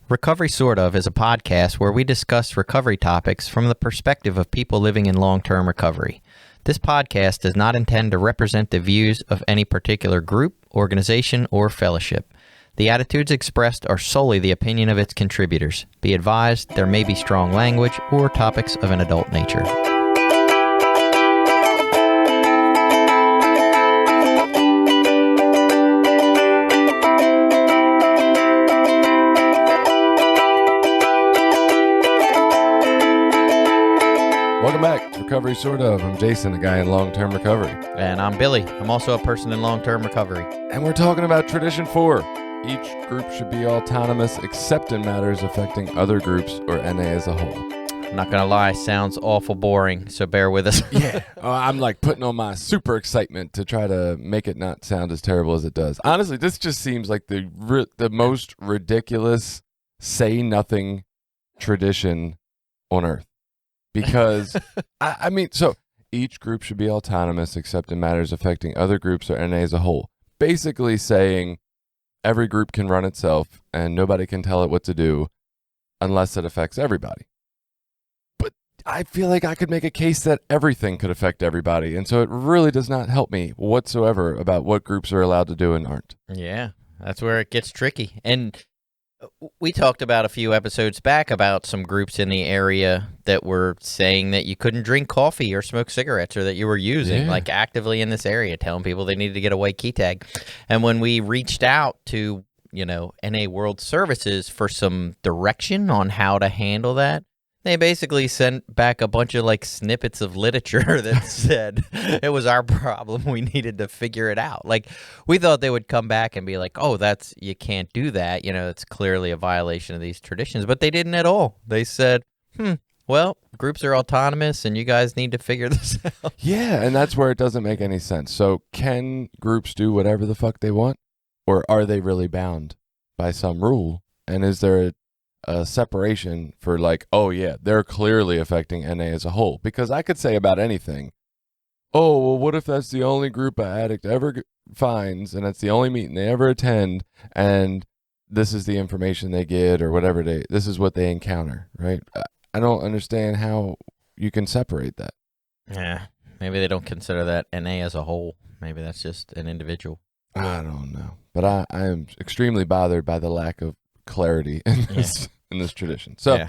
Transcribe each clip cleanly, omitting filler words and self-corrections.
Recovery Sort Of is a podcast where we discuss recovery topics from the perspective of people living in long-term recovery. This podcast does not intend to represent the views of any particular group, organization, or fellowship. The attitudes expressed are solely the opinion of its contributors. Be advised, there may be strong language or topics of an adult nature. Welcome back to Recovery Sort Of. I'm Jason, a guy in long-term recovery. And I'm Billy. I'm also a person in long-term recovery. And we're talking about Tradition 4. Each group should be autonomous except in matters affecting other groups or NA as a whole. I'm not going to lie, sounds awful boring, so bear with us. Yeah. I'm like putting on my super excitement to try to make it not sound as terrible as it does. Honestly, this just seems like the most ridiculous say-nothing tradition on earth. Because, so each group should be autonomous except in matters affecting other groups or NA as a whole. Basically saying every group can run itself and nobody can tell it what to do unless it affects everybody. But I feel like I could make a case that everything could affect everybody. And so it really does not help me whatsoever about what groups are allowed to do and aren't. Yeah, that's where it gets tricky. And we talked about a few episodes back about some groups in the area that were saying that you couldn't drink coffee or smoke cigarettes, or that you were using like actively in this area, telling people they needed to get a white key tag. And when we reached out to, NA World Services for some direction on how to handle that, they basically sent back a bunch of snippets of literature that said it was our problem. We needed to figure it out. We thought they would come back and be like, oh, you can't do that. It's clearly a violation of these traditions. But they didn't at all. They said, well, groups are autonomous and you guys need to figure this out. Yeah, and that's where it doesn't make any sense. So can groups do whatever the fuck they want? Or are they really bound by some rule? And is there a separation for they're clearly affecting NA as a whole? Because I could say about anything, oh, well, what if that's the only group an addict ever finds and that's the only meeting they ever attend and this is the information they get or whatever this is what they encounter, right? I don't understand how you can separate that. Yeah, maybe they don't consider that NA as a whole. Maybe that's just an individual. I don't know. But I am extremely bothered by the lack of clarity in this tradition. So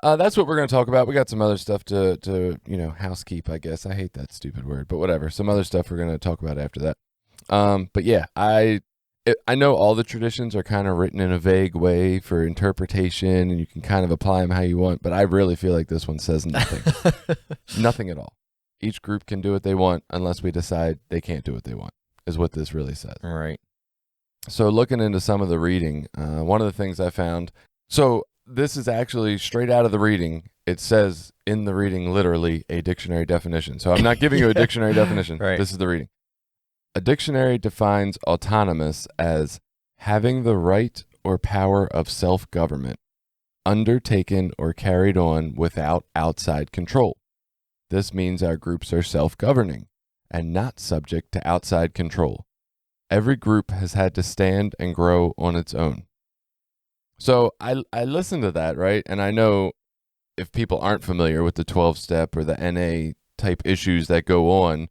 that's what we're going to talk about. We got some other stuff to housekeep, I guess. I hate that stupid word, but whatever. Some other stuff we're going to talk about after that. But yeah, I know all the traditions are kind of written in a vague way for interpretation, and you can kind of apply them how you want, but I really feel like this one says nothing. Nothing at all. Each group can do what they want unless we decide they can't do what they want, is what this really says. All right. So looking into some of the reading, one of the things I found, so this is actually straight out of the reading. It says in the reading, literally, a dictionary definition. So I'm not giving you a dictionary definition. Right. This is the reading. A dictionary defines autonomous as having the right or power of self-government, undertaken or carried on without outside control. This means our groups are self-governing and not subject to outside control. Every group has had to stand and grow on its own. So I listened to that, right? And I know if people aren't familiar with the 12-step or the NA type issues that go on,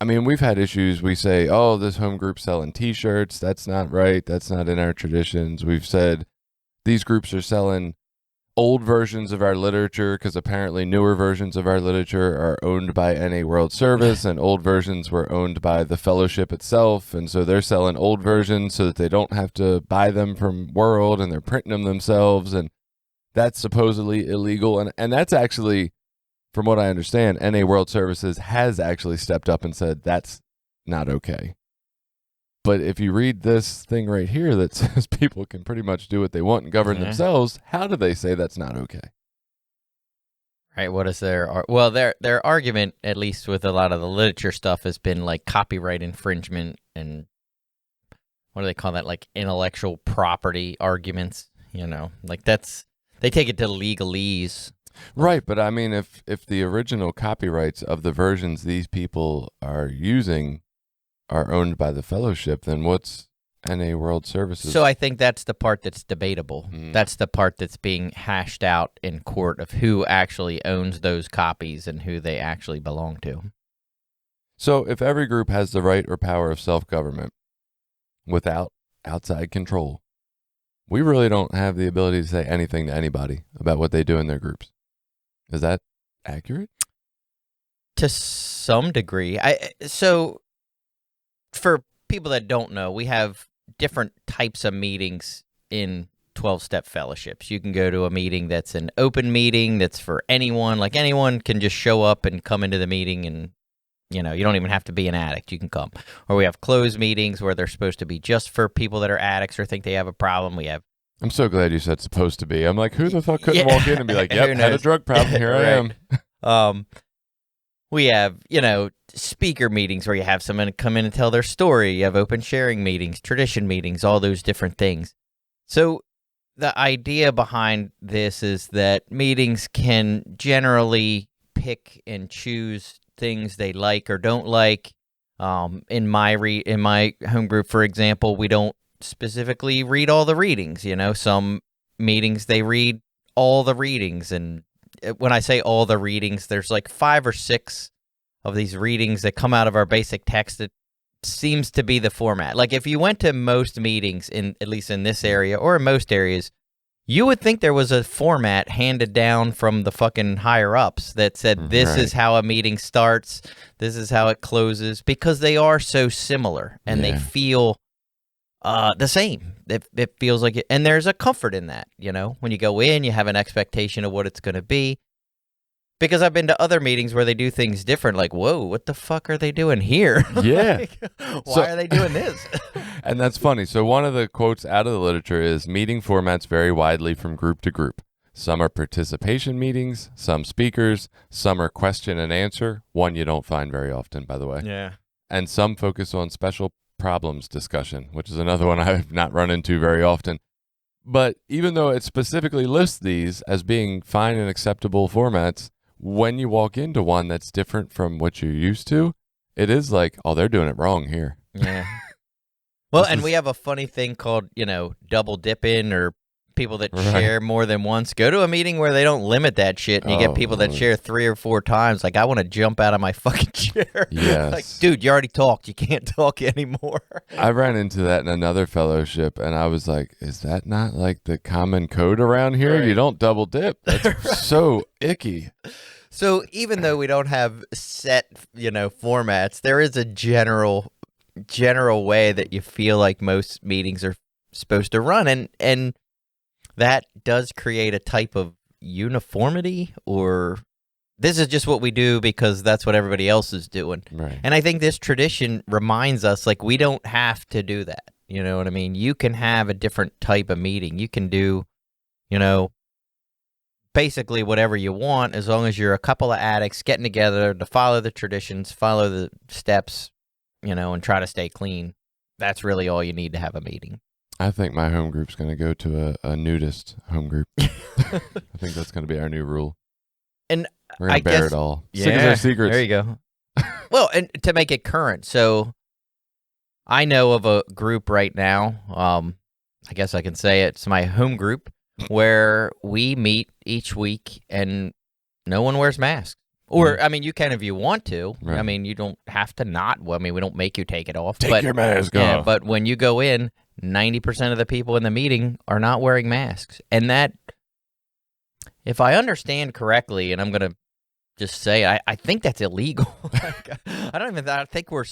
I mean, we've had issues. We say, oh, this home group's selling T-shirts. That's not right. That's not in our traditions. We've said these groups are selling old versions of our literature because apparently newer versions of our literature are owned by NA World Service and old versions were owned by the fellowship itself. And so they're selling old versions so that they don't have to buy them from World, and they're printing them themselves. And that's supposedly illegal. And that's actually, from what I understand, NA World Services has actually stepped up and said that's not okay. But if you read this thing right here that says people can pretty much do what they want and govern themselves, how do they say that's not okay? Right. What is their their argument, at least with a lot of the literature stuff, has been copyright infringement and what do they call that? Intellectual property arguments. That's, they take it to legalese. Right, but I mean, if the original copyrights of the versions these people are using are owned by the fellowship, then what's NA World Services. So I think that's the part that's debatable. Mm. That's the part that's being hashed out in court of who actually owns those copies and who they actually belong to. So if every group has the right or power of self-government without outside control, we really don't have the ability to say anything to anybody about what they do in their groups. Is that accurate? To some degree. So for people that don't know, we have different types of meetings in 12-step fellowships. You can go to a meeting that's an open meeting that's for anyone. Like anyone can just show up and come into the meeting, and you don't even have to be an addict. You can come. Or we have closed meetings where they're supposed to be just for people that are addicts or think they have a problem. We have. I'm so glad you said supposed to be. I'm like, who the fuck couldn't walk in and be like, yep, Who had a knows? drug problem, here I am. We have, speaker meetings where you have someone come in and tell their story. You have open sharing meetings, tradition meetings, all those different things. So the idea behind this is that meetings can generally pick and choose things they like or don't like. In my home group, for example, we don't specifically read all the readings. Some meetings they read all the readings, and when I say all the readings, there's like 5 or 6 of these readings that come out of our basic text that seems to be the format. Like if you went to most meetings, at least in this area or in most areas, you would think there was a format handed down from the fucking higher ups that said this is how a meeting starts, this is how it closes, because they are so similar and they feel the same. It feels like it, and there's a comfort in that. When you go in, you have an expectation of what it's going to be. Because I've been to other meetings where they do things different, like, whoa, what the fuck are they doing here? Yeah. Why are they doing this? And that's funny. So one of the quotes out of the literature is meeting formats vary widely from group to group. Some are participation meetings, some speakers, some are question and answer, one you don't find very often, by the way. Yeah. And some focus on special problems discussion, which is another one I've not run into very often. But even though it specifically lists these as being fine and acceptable formats, when you walk into one that's different from what you're used to, it is like, oh, they're doing it wrong here. Yeah. Well, and we have a funny thing called, double dipping, or people that share more than once. Go to a meeting where they don't limit that shit, and you get people that share 3 or 4 times. Like, I want to jump out of my fucking chair. Yes. Like, dude, you already talked. You can't talk anymore. I ran into that in another fellowship, and I was like, is that not like the common code around here? Right. You don't double dip. That's so icky. So even though we don't have set, formats, there is a general way that you feel like most meetings are supposed to run, and that does create a type of uniformity, or this is just what we do because that's what everybody else is doing. Right. And I think this tradition reminds us, like, we don't have to do that. You know what I mean? You can have a different type of meeting. You can do, basically whatever you want, as long as you're a couple of addicts getting together to follow the traditions, follow the steps, and try to stay clean. That's really all you need to have a meeting. I think my home group's going to go to a nudist home group. I think that's going to be our new rule. And we're going to bear it all. Yeah, Sick as our secrets. there you go. Well, and to make it current, so I know of a group right now, I guess I can say it's my home group, where we meet each week and no one wears masks. Or, I mean, you can if you want to. Right. I mean, you don't have to not. Well, I mean, we don't make you take it off. Take your mask off. But when you go in, 90% of the people in the meeting are not wearing masks. And that, if I understand correctly, and I'm going to just say, I think that's illegal. I think we're,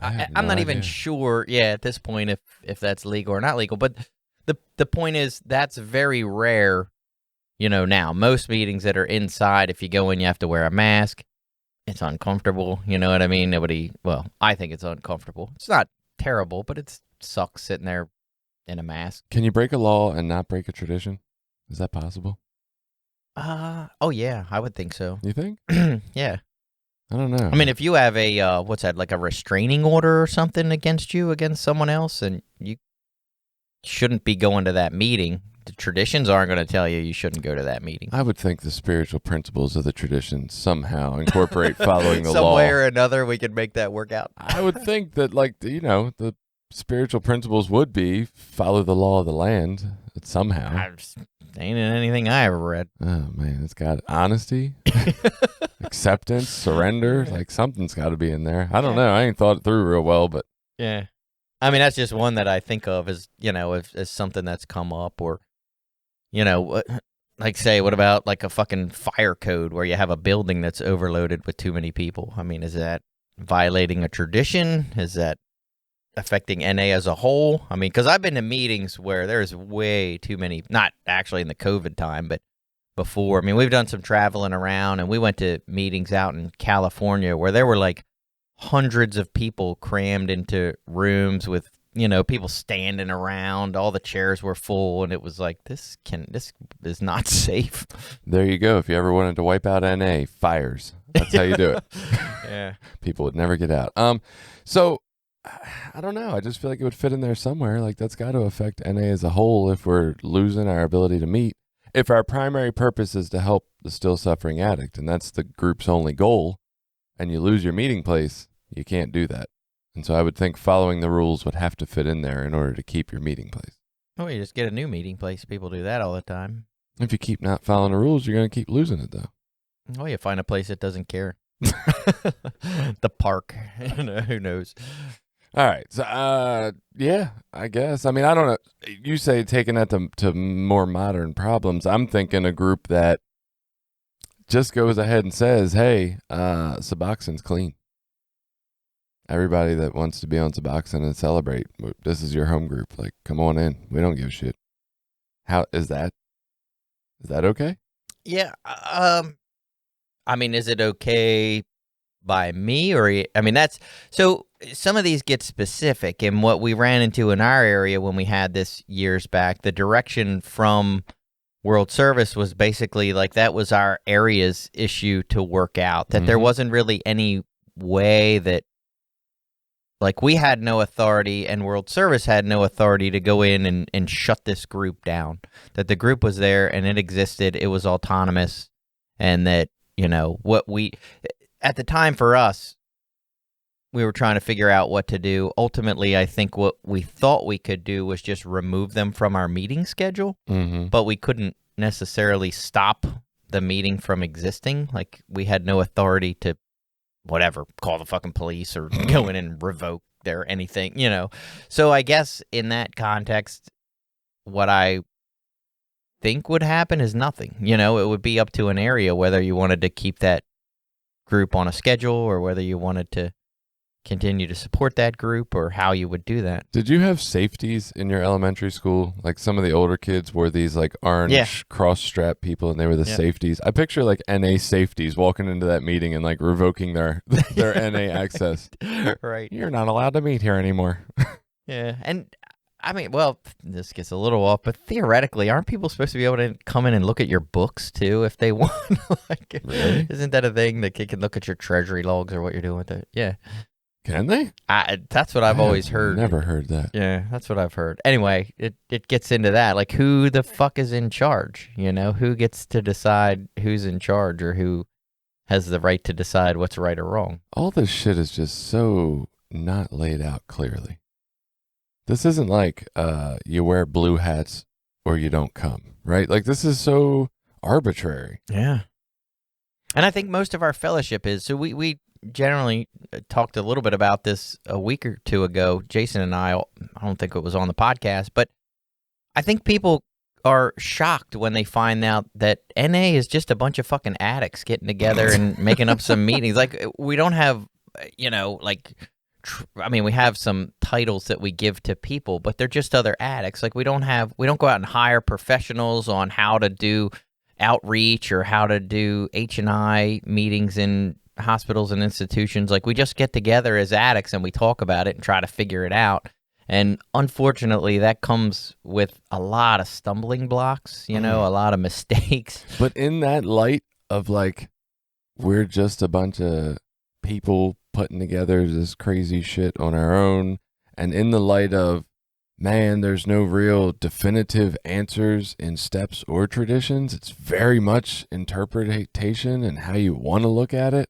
I'm not even sure, at this point, if that's legal or not legal. But the point is, that's very rare. Now, most meetings that are inside, if you go in, you have to wear a mask. It's uncomfortable. You know what I mean? I think it's uncomfortable. It's not terrible, but it sucks sitting there in a mask. Can you break a law and not break a tradition? Is that possible? Oh, yeah, I would think so. You think? Yeah. I don't know. I mean, if you have a, what's that, like a restraining order or something against someone else, and you shouldn't be going to that meeting, the traditions aren't going to tell you shouldn't go to that meeting. I would think the spiritual principles of the tradition somehow incorporate following the Some law. way or another, we could make that work out. I would think that, like, the spiritual principles would be follow the law of the land somehow. I just ain't in anything I ever read. Oh man, it's got honesty, acceptance, surrender. Like something's got to be in there. I don't know. I ain't thought it through real well, but Yeah. I mean, that's just one that I think of as, as something that's come up, or, like say, what about like a fucking fire code where you have a building that's overloaded with too many people? I mean, is that violating a tradition? Is that affecting NA as a whole? I mean, because I've been to meetings where there's way too many, not actually in the COVID time, but before. I mean, we've done some traveling around, and we went to meetings out in California where there were like hundreds of people crammed into rooms with, people standing around. All the chairs were full, and it was like, this is not safe. there you go. If you ever wanted to wipe out NA, fires. That's how you do it. Yeah. People would never get out. So I don't know. I just feel like it would fit in there somewhere. Like that's got to affect NA as a whole if we're losing our ability to meet. If our primary purpose is to help the still suffering addict, and that's the group's only goal, and you lose your meeting place, you can't do that. And so I would think following the rules would have to fit in there in order to keep your meeting place. Oh, you just get a new meeting place. People do that all the time. If you keep not following the rules, you're going to keep losing it, though. Oh, you find a place that doesn't care. The park. Who knows? All right. So, yeah, I guess. I mean, I don't know. You say taking that to more modern problems. I'm thinking a group that just goes ahead and says, hey, Suboxone's clean. Everybody that wants to be on Suboxone and celebrate, this is your home group. Like, come on in. We don't give a shit. How is that? Is that okay? Yeah. I mean, is it okay by me, or I mean, that's so some of these get specific, and what we ran into in our area when we had this years back, the direction from World Service was basically like that was our area's issue to work out, that there wasn't really any way that, like, we had no authority and World Service had no authority to go in and shut this group down, that the group was there and it existed, it was autonomous, and that, what we, at the time for us, we were trying to figure out what to do. Ultimately, I think what we thought we could do was just remove them from our meeting schedule, but we couldn't necessarily stop the meeting from existing. Like, we had no authority to, whatever, call the fucking police or go in and revoke their anything, So I guess in that context, what I think would happen is nothing. It would be up to an area whether you wanted to keep that group on a schedule or whether you wanted to continue to support that group or how you would do that. Did you have safeties in your elementary school? Like some of the older kids wore these like orange cross strap people, and they were the safeties. I picture like NA safeties walking into that meeting and like revoking their NA access. Right. You're not allowed to meet here anymore. Yeah. And I mean, well, this gets a little off, but theoretically, aren't people supposed to be able to come in and look at your books too if they want? Like, really? Isn't that a thing? That they can look at your treasury logs or what you're doing with it? Yeah. Can they? That's what I've always heard. Never heard that. Yeah, that's what I've heard. Anyway, it gets into that. Like, who the fuck is in charge? Who gets to decide who's in charge or who has the right to decide what's right or wrong? All this shit is just so not laid out clearly. This isn't like you wear blue hats or you don't come, right? Like, this is so arbitrary. Yeah. And I think most of our fellowship is, so we generally talked a little bit about this a week or two ago. Jason and I don't think it was on the podcast, but I think people are shocked when they find out that NA is just a bunch of fucking addicts getting together and making up some meetings. Like, we don't have, we have some titles that we give to people, but they're just other addicts. Like, we don't go out and hire professionals on how to do outreach or how to do H&I meetings in hospitals and institutions. Like, we just get together as addicts and we talk about it and try to figure it out. And unfortunately, that comes with a lot of stumbling blocks, a lot of mistakes. But in that light of like, we're just a bunch of people putting together this crazy shit on our own, and in the light of, man, there's no real definitive answers in steps or traditions. It's very much interpretation and how you want to look at it.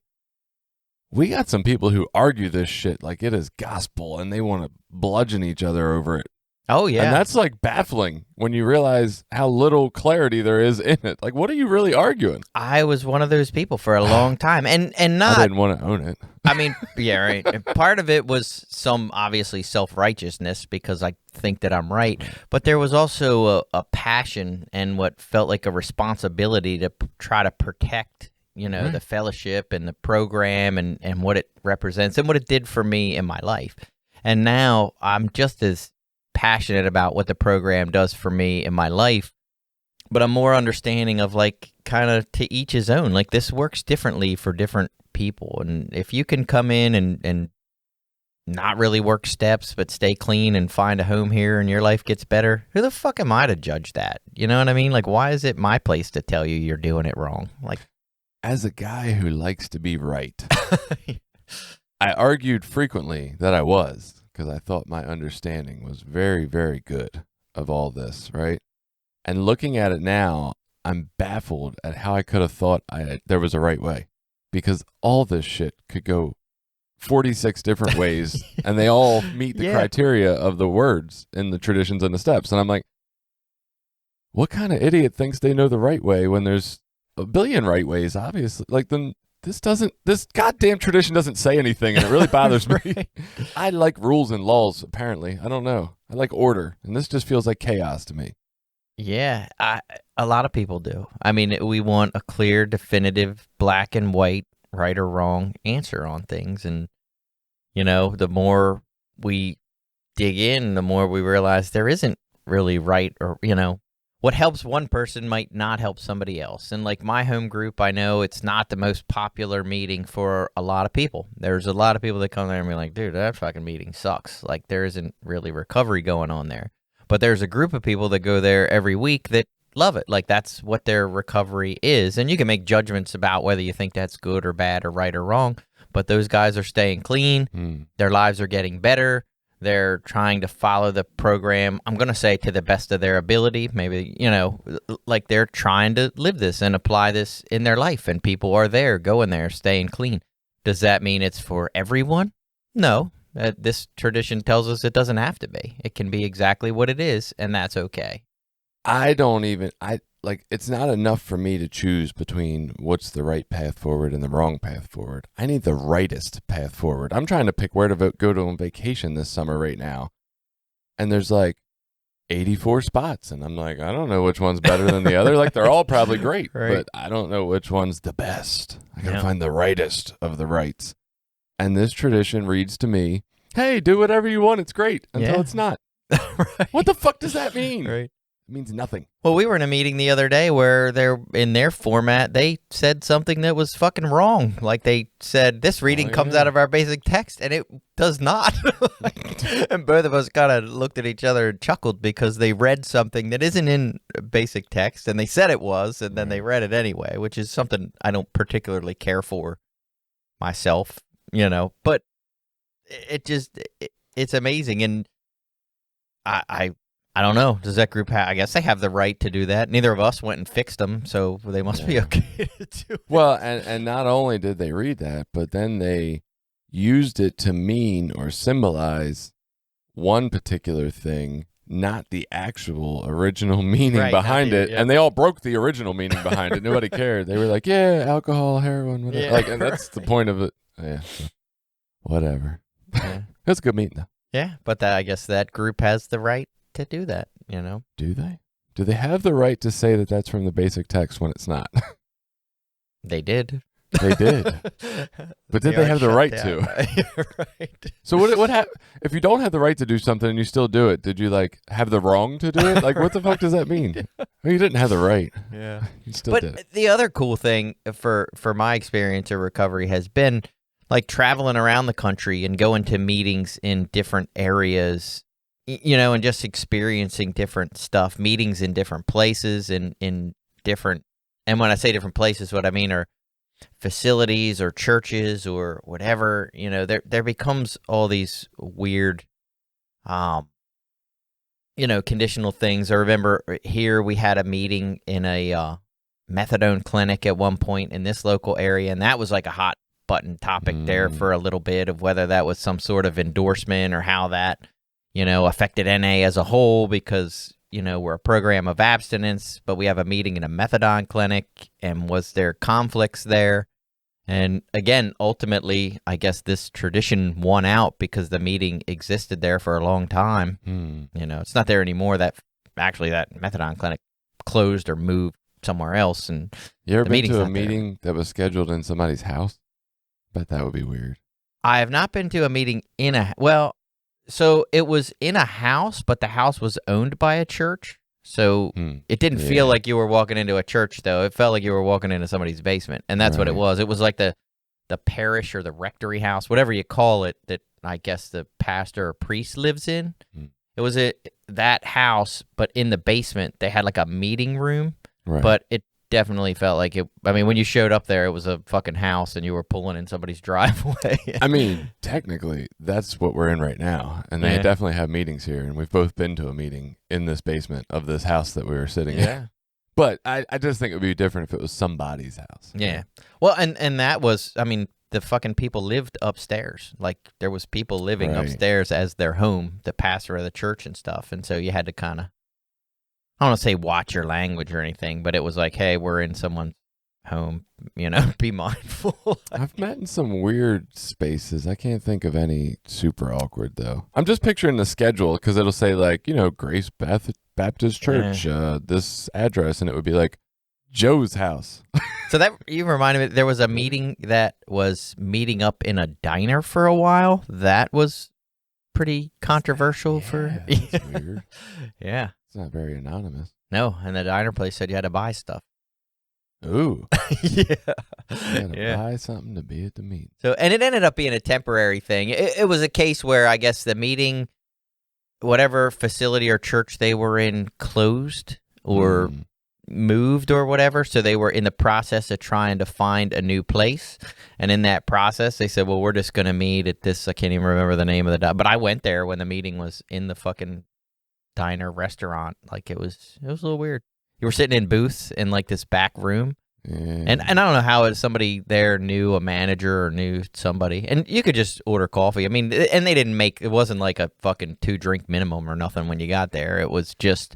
we got some people who argue this shit like it is gospel and they want to bludgeon each other over it. Oh, yeah. And that's like baffling when you realize how little clarity there is in it. Like, what are you really arguing? I was one of those people for a long time. And I not, didn't want to own it. I mean, yeah, right. And part of it was some obviously self-righteousness because I think that I'm right. But there was also a passion and what felt like a responsibility to try to protect, Right. the fellowship and the program and what it represents and what it did for me in my life. And now I'm just as passionate about what the program does for me in my life, but I'm more understanding of like kind of to each his own. Like this works differently for different people, and if you can come in and not really work steps but stay clean and find a home here and your life gets better, who the fuck am I to judge that? You know what I mean? Like, why is it my place to tell you you're doing it wrong? Like, As a guy who likes to be right, I argued frequently that I was, because I thought my understanding was very, very good of all this, right? And looking at it now, I'm baffled at how I could have thought there was a right way, because all this shit could go 46 different ways, and they all meet the Yeah. criteria of the words in the traditions and the steps. And I'm like, what kind of idiot thinks they know the right way when there's a billion right ways, obviously? Like, then this goddamn tradition doesn't say anything, and it really bothers me. Right. I like rules and laws, apparently. I don't know. I like order, and this just feels like chaos to me. Yeah, a lot of people do. I mean, we want a clear, definitive, black and white, right or wrong answer on things. And, the more we dig in, the more we realize there isn't really right or, what helps one person might not help somebody else. And like my home group, I know it's not the most popular meeting for a lot of people. There's a lot of people that come there and be like, dude, that fucking meeting sucks. Like there isn't really recovery going on there. But there's a group of people that go there every week that love it. Like that's what their recovery is. And you can make judgments about whether you think that's good or bad or right or wrong. But those guys are staying clean. Their lives are getting better. They're trying to follow the program, I'm going to say to the best of their ability. Maybe, like they're trying to live this and apply this in their life. And people are there, going there, staying clean. Does that mean it's for everyone? No. This tradition tells us it doesn't have to be. It can be exactly what it is, and that's okay. It's not enough for me to choose between what's the right path forward and the wrong path forward. I need the rightest path forward. I'm trying to pick where to go to on vacation this summer right now. And there's like 84 spots. And I'm like, I don't know which one's better than the other. Like they're all probably great, Right. but I don't know which one's the best. I got to Yeah. find the rightest of the rights. And this tradition reads to me, hey, do whatever you want. It's great until Yeah. it's not. Right. What the fuck does that mean? Right. It means nothing. Well, we were in a meeting the other day where in their format, they said something that was fucking wrong. Like they said, this reading comes yeah. out of our basic text, and it does not. And both of us kind of looked at each other and chuckled because they read something that isn't in basic text, and they said it was, and then they read it anyway, which is something I don't particularly care for myself, But it's amazing, and I don't know. Does that group have? I guess they have the right to do that. Neither of us went and fixed them, so they must be okay to do it. Well, and not only did they read that, but then they used it to mean or symbolize one particular thing, not the actual original meaning Right, behind not the- it. yep. And they all broke the original meaning behind it. Nobody cared. They were like, yeah, alcohol, heroin, whatever. Yeah, and that's the right. point of it. Yeah, so, whatever. Yeah. It was a good meeting, though. Yeah, but I guess that group has the right to do that, Do they? Do they have the right to say that that's from the basic text when it's not? They did. They did. But did they have the right to? Right. So what if you don't have the right to do something and you still do it? Did you have the wrong to do it? Like what the fuck does that mean? Well, you didn't have the right. Yeah. You still did it. But the other cool thing for my experience of recovery has been like traveling around the country and going to meetings in different areas, and just experiencing different stuff, meetings in different places and in different, and when I say different places, what I mean are facilities or churches or whatever, there becomes all these weird, conditional things. I remember here we had a meeting in a methadone clinic at one point in this local area, and that was like a hot button topic there for a little bit of whether that was some sort of endorsement or how that, affected NA as a whole because, we're a program of abstinence, but we have a meeting in a methadone clinic, and was there conflicts there? And again, ultimately, I guess this tradition won out because the meeting existed there for a long time. It's not there anymore. That methadone clinic closed or moved somewhere else. And you ever the been to a meeting's not meeting that was scheduled in somebody's house? Bet that would be weird. I have not been to a meeting so it was in a house, but the house was owned by a church. So it didn't feel like you were walking into a church, though. It felt like you were walking into somebody's basement, and that's what it was. It was like the parish or the rectory house, whatever you call it, that I guess the pastor or priest lives in. It was that house, but in the basement, they had like a meeting room, but it definitely felt like it. I mean, when you showed up there, it was a fucking house, and you were pulling in somebody's driveway. I mean, technically, that's what we're in right now, and they definitely have meetings here, and we've both been to a meeting in this basement of this house that we were sitting in. But I just think it would be different if it was somebody's house. Yeah. Well, and that was, I mean, the fucking people lived upstairs. Like, there was people living upstairs as their home, the pastor of the church and stuff, and so you had to kind of, I don't want to say watch your language or anything, but it was like, hey, we're in someone's home, be mindful. I've met in some weird spaces. I can't think of any super awkward, though. I'm just picturing the schedule because it'll say, like, Grace Baptist Church, this address, and it would be like Joe's house. So that, you reminded me, there was a meeting that was meeting up in a diner for a while. That was pretty controversial that's weird. Yeah. It's not very anonymous. No, and the diner place said you had to buy stuff. Ooh. You had to buy something to be at the meeting. So, and it ended up being a temporary thing. It was a case where I guess the meeting, whatever facility or church they were in, closed or moved or whatever. So they were in the process of trying to find a new place. And in that process, they said, well, we're just going to meet at this. I can't even remember the name of the, but I went there when the meeting was in the fucking diner restaurant. Like, it was a little weird. You were sitting in booths in like this back room, and I don't know how somebody there knew a manager or knew somebody, and you could just order coffee. I mean, and they didn't it wasn't like a fucking 2-drink minimum or nothing when you got there. It was just,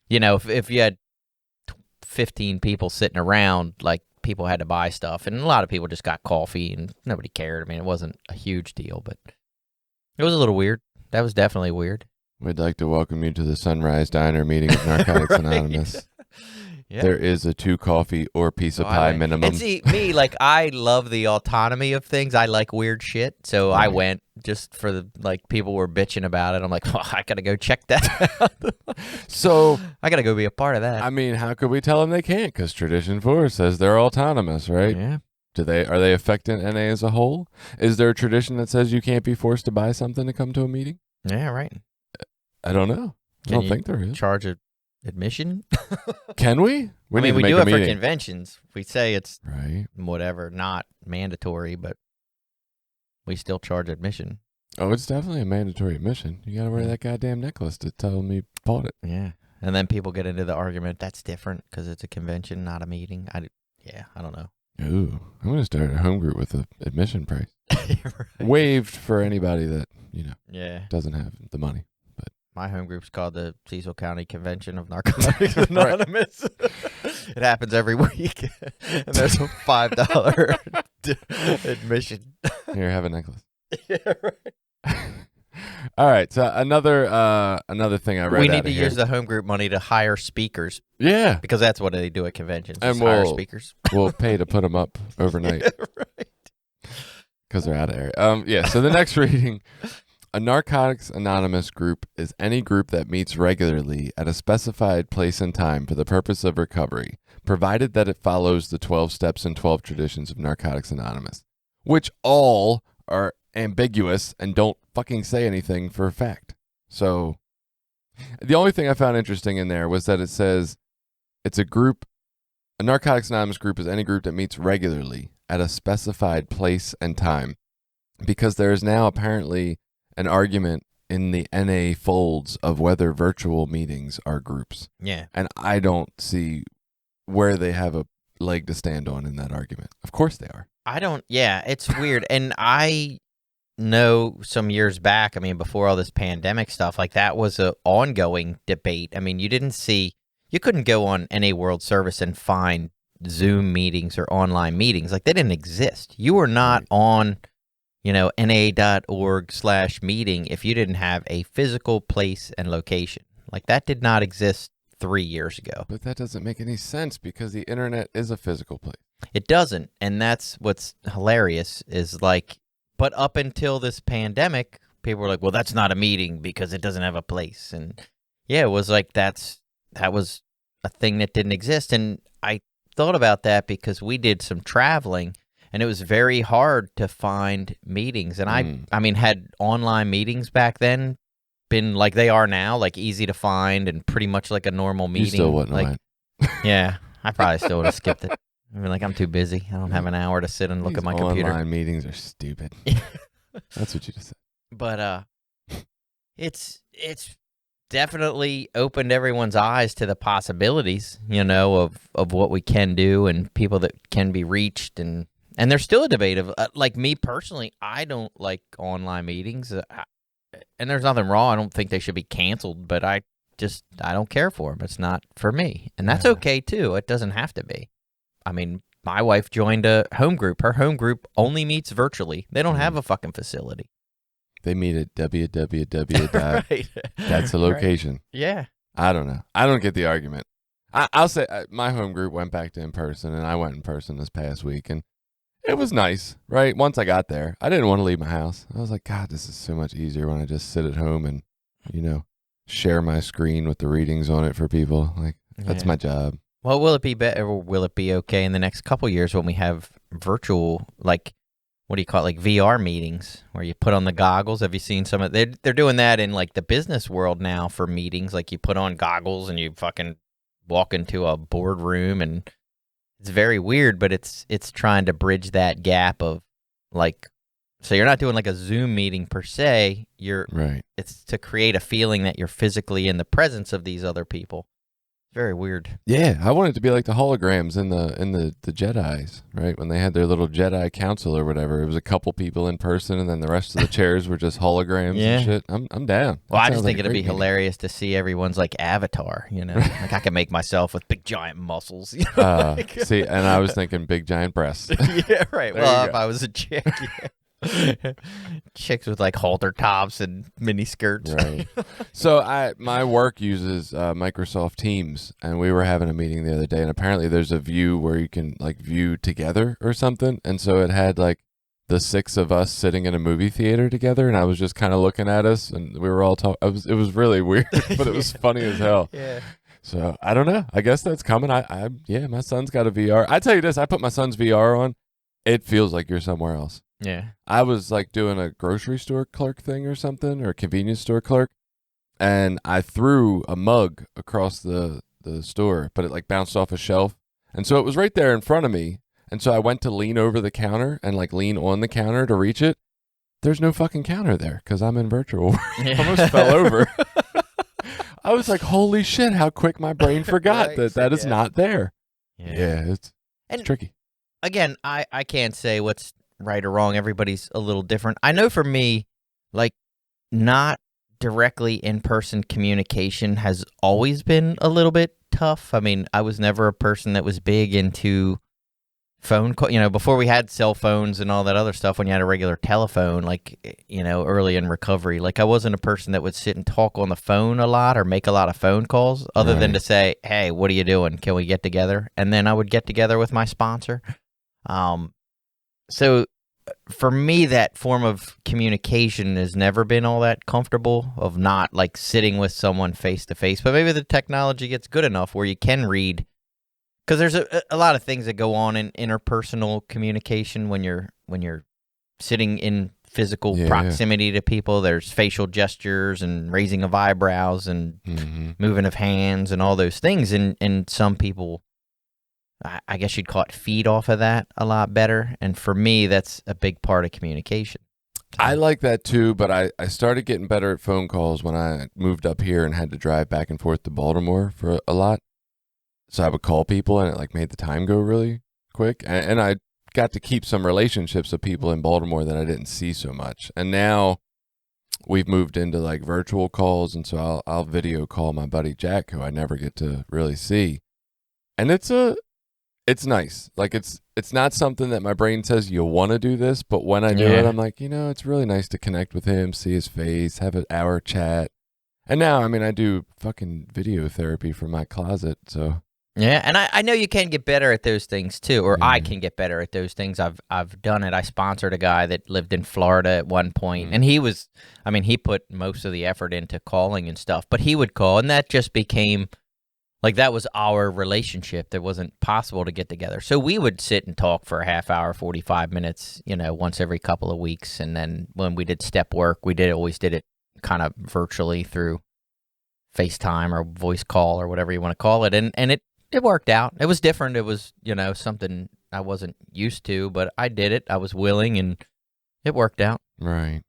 if you had 15 people sitting around, like, people had to buy stuff, and a lot of people just got coffee and nobody cared. I mean, it wasn't a huge deal, but it was a little weird. That was definitely weird. We'd like to welcome you to the Sunrise Diner meeting of Narcotics Anonymous. Yeah. There is a 2 coffee or piece of pie minimum. And see, me, like, I love the autonomy of things. I like weird shit. So I went just for the, like, people were bitching about it. I'm like, I got to go check that out. So I got to go be a part of that. I mean, how could we tell them they can't? Because Tradition 4 says they're autonomous, right? Yeah. Are they affecting NA as a whole? Is there a tradition that says you can't be forced to buy something to come to a meeting? Yeah, right. I don't know. I don't think there is. Charge admission? Can we? We do it for conventions. We say it's whatever, not mandatory, but we still charge admission. Oh, it's definitely a mandatory admission. You got to wear that goddamn necklace to tell them you bought it. Yeah. And then people get into the argument, that's different because it's a convention, not a meeting. I don't know. Ooh, I'm going to start a home group with an admission price. Right. Waived for anybody that, doesn't have the money. My home group's called the Cecil County Convention of Narcotics Anonymous. It happens every week, and there's a $5 admission. Here, have a necklace. Yeah, right. All right, so another thing I read. We need to use the home group money to hire speakers. Yeah, because that's what they do at conventions. And hire speakers. We'll pay to put them up overnight. Yeah, right. Because they're out of area. Yeah. So the next reading. A Narcotics Anonymous group is any group that meets regularly at a specified place and time for the purpose of recovery, provided that it follows the 12 steps and 12 traditions of Narcotics Anonymous, which all are ambiguous and don't fucking say anything for a fact. So the only thing I found interesting in there was that it says it's a Narcotics Anonymous group is any group that meets regularly at a specified place and time, because there is now apparently an argument in the NA folds of whether virtual meetings are groups. Yeah. And I don't see where they have a leg to stand on in that argument. Of course they are. I don't. Yeah, it's weird, and I know some years back. I mean, before all this pandemic stuff, like that was a ongoing debate. I mean, you couldn't go on NA World Service and find Zoom meetings or online meetings. Like they didn't exist. You were not Right. on, na.org/meeting if you didn't have a physical place and location. Like that did not exist 3 years ago. But that doesn't make any sense because the internet is a physical place. It doesn't. And that's what's hilarious is like, but up until this pandemic, people were like, well, that's not a meeting because it doesn't have a place. And yeah, it was like, that was a thing that didn't exist. And I thought about that because we did some traveling and it was very hard to find meetings. And I mean, had online meetings back then been like they are now, like easy to find and pretty much like a normal meeting. You still wouldn't like, have went. Yeah, I probably still would have skipped it. I mean, like I'm too busy. I don't have an hour to sit and look These at my computer. Online meetings are stupid. That's what you just said. But it's definitely opened everyone's eyes to the possibilities, of what we can do and people that can be reached, and there's still a debate of like me personally, I don't like online meetings, and there's nothing wrong. I don't think they should be canceled, but I don't care for them. It's not for me, and that's okay too. It doesn't have to be. I mean, my wife joined a home group. Her home group only meets virtually. They don't have a fucking facility. They meet at www. Right. That's the location. Right. Yeah. I don't know. I don't get the argument. I'll say my home group went back to in person, and I went in person this past week, and it was nice, right? Once I got there, I didn't want to leave my house. I was like, God, this is so much easier when I just sit at home and, share my screen with the readings on it for people. Like, that's my job. Well, will it be better or will it be okay in the next couple years when we have virtual, like, what do you call it, like VR meetings where you put on the goggles? Have you seen some of it? They're doing that in like the business world now for meetings. Like you put on goggles and you fucking walk into a boardroom, and it's very weird, but it's trying to bridge that gap of like, so you're not doing like a Zoom meeting per se. Right. It's to create a feeling that you're physically in the presence of these other people. Very weird. Yeah, I want it to be like the holograms in the Jedis, right? When they had their little Jedi council or whatever, it was a couple people in person, and then the rest of the chairs were just holograms and shit. I'm down. Well, I That just sounds think like a it'd be great meeting. hilarious to see everyone's like avatar. Like I can make myself with big giant muscles. See, and I was thinking big giant breasts. Yeah, right. There Well, you if go. I was a chick, chicks with like halter tops and mini skirts. Right. So my work uses Microsoft Teams, and we were having a meeting the other day, and apparently there's a view where you can like view together or something, and so it had like the six of us sitting in a movie theater together, and I was just kind of looking at us, and we were all talking. It was really weird, but it was funny as hell. Yeah. So I don't know. I guess that's coming. Yeah, my son's got a VR. I tell you this, I put my son's VR on. It feels like you're somewhere else. Yeah. I was like doing a grocery store clerk thing or something, or a convenience store clerk, and I threw a mug across the store, but it like bounced off a shelf. And so it was right there in front of me. And so I went to lean over the counter and like lean on the counter to reach it. There's no fucking counter there because I'm in virtual. I almost fell over. I was like, holy shit, how quick my brain forgot Right, that is not there. Yeah. Yeah, it's And- tricky. Again, I can't say what's right or wrong. Everybody's a little different. I know for me, like, not directly in-person communication has always been a little bit tough. I mean, I was never a person that was big into phone call, before we had cell phones and all that other stuff. When you had a regular telephone, like, early in recovery, like I wasn't a person that would sit and talk on the phone a lot or make a lot of phone calls other than Right. to say, hey, what are you doing? Can we get together? And then I would get together with my sponsor. So for me, that form of communication has never been all that comfortable, of not like sitting with someone face to face. But maybe the technology gets good enough where you can read, because there's a lot of things that go on in interpersonal communication when you're sitting in physical Yeah. proximity to people. There's facial gestures and raising of eyebrows and moving of hands and all those things. And some people, I guess you'd call it, feed off of that a lot better. And for me, that's a big part of communication. I like that too, but I started getting better at phone calls when I moved up here and had to drive back and forth to Baltimore for a lot. So I would call people, and it like made the time go really quick. And I got to keep some relationships with people in Baltimore that I didn't see so much. And now we've moved into like virtual calls, and so I'll video call my buddy Jack, who I never get to really see. And it's nice. Like it's not something that my brain says you want to do this, but when I do it, I'm like, it's really nice to connect with him, see his face, have an hour chat. And now, I mean, I do fucking video therapy from my closet, so. Yeah, and I know you can get better at those things too, or I can get better at those things. I've done it. I sponsored a guy that lived in Florida at one point, and he put most of the effort into calling and stuff, but he would call, and that just became, like, that was our relationship. That wasn't possible to get together. So we would sit and talk for a half hour, 45 minutes, once every couple of weeks, and then when we did step work, we always did it kind of virtually through FaceTime or voice call or whatever you want to call it. And it worked out. It was different. It was, something I wasn't used to, but I did it. I was willing, and it worked out. Right.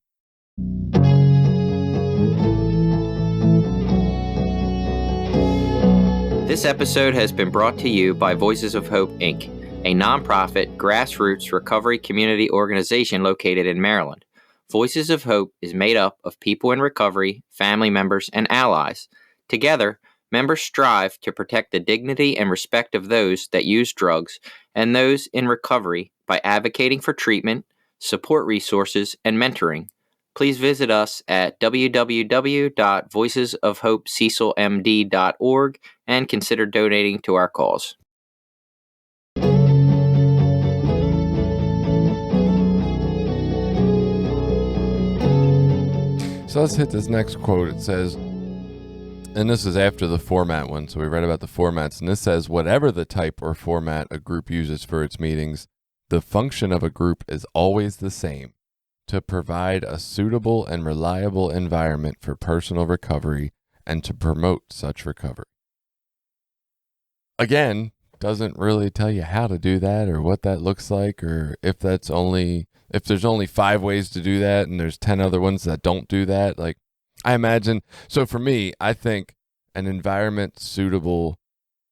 This episode has been brought to you by Voices of Hope, Inc., a nonprofit, grassroots recovery community organization located in Maryland. Voices of Hope is made up of people in recovery, family members, and allies. Together, members strive to protect the dignity and respect of those that use drugs and those in recovery by advocating for treatment, support resources, and mentoring. Please visit us at www.voicesofhopececilmd.org and consider donating to our cause. So let's hit this next quote. It says, and this is after the format one, so we read about the formats, and this says, whatever the type or format a group uses for its meetings, the function of a group is always the same: to provide a suitable and reliable environment for personal recovery and to promote such recovery. Again, doesn't really tell you how to do that or what that looks like, or if there's only 5 ways to do that and there's 10 other ones that don't do that. Like, I imagine, so for me, I think an environment suitable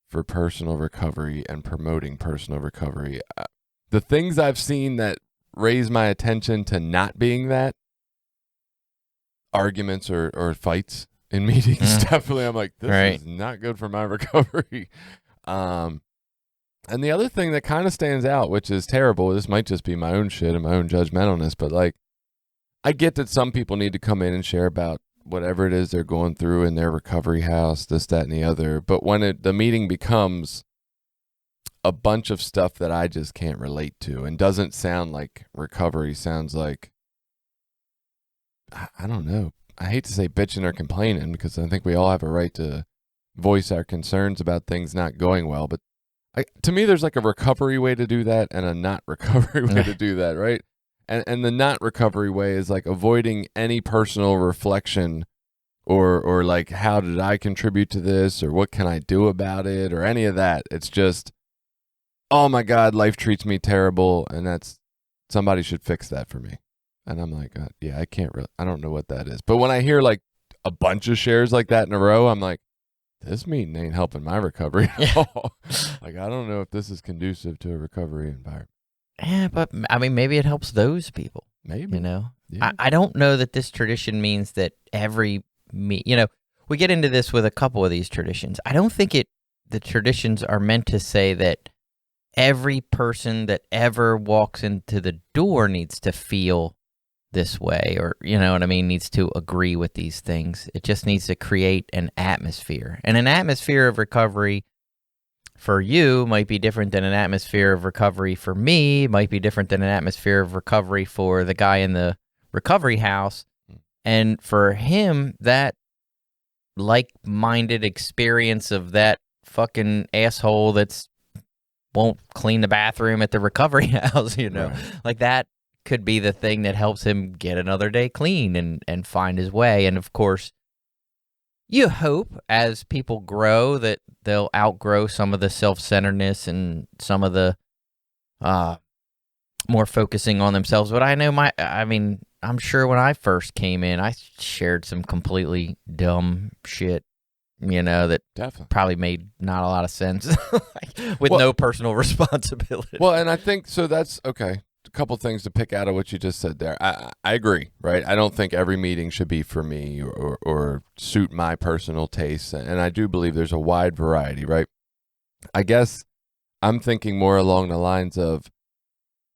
for personal recovery and promoting personal recovery, the things I've seen that raise my attention to not being that, arguments or fights in meetings, definitely I'm like, this is not good for my recovery. And the other thing that kind of stands out, which is terrible, this might just be my own shit and my own judgmentalness, but like, I get that some people need to come in and share about whatever it is they're going through in their recovery house, this, that, and the other. But when the meeting becomes a bunch of stuff that I just can't relate to and doesn't sound like recovery, sounds like, I don't know. I hate to say bitching or complaining, because I think we all have a right to voice our concerns about things not going well. But to me, there's like a recovery way to do that and a not recovery way to do that, right? And the not recovery way is like avoiding any personal reflection or like, how did I contribute to this, or what can I do about it, or any of that. It's just, oh my God, life treats me terrible, and that's, somebody should fix that for me. And I'm like, yeah, I don't know what that is. But when I hear like a bunch of shares like that in a row, I'm like, this meeting ain't helping my recovery at all. Like, I don't know if this is conducive to a recovery environment. Yeah, but I mean, maybe it helps those people. Maybe. Yeah. I don't know that this tradition means that we get into this with a couple of these traditions. I don't think the traditions are meant to say that every person that ever walks into the door needs to feel this way, or, needs to agree with these things. It just needs to create an atmosphere. And an atmosphere of recovery for you might be different than an atmosphere of recovery for me, might be different than an atmosphere of recovery for the guy in the recovery house. And for him, that like-minded experience of that fucking asshole that's won't clean the bathroom at the recovery house, Right. Like, that could be the thing that helps him get another day clean and find his way. And of course, you hope as people grow that they'll outgrow some of the self-centeredness and some of the more focusing on themselves. But I know I'm sure when I first came in, I shared some completely dumb shit, that Definitely. probably made not a lot of sense with no personal responsibility. Well, and I think so. That's okay. A couple things to pick out of what you just said there. I agree, right? I don't think every meeting should be for me or suit my personal tastes, and I do believe there's a wide variety, right? I guess I'm thinking more along the lines of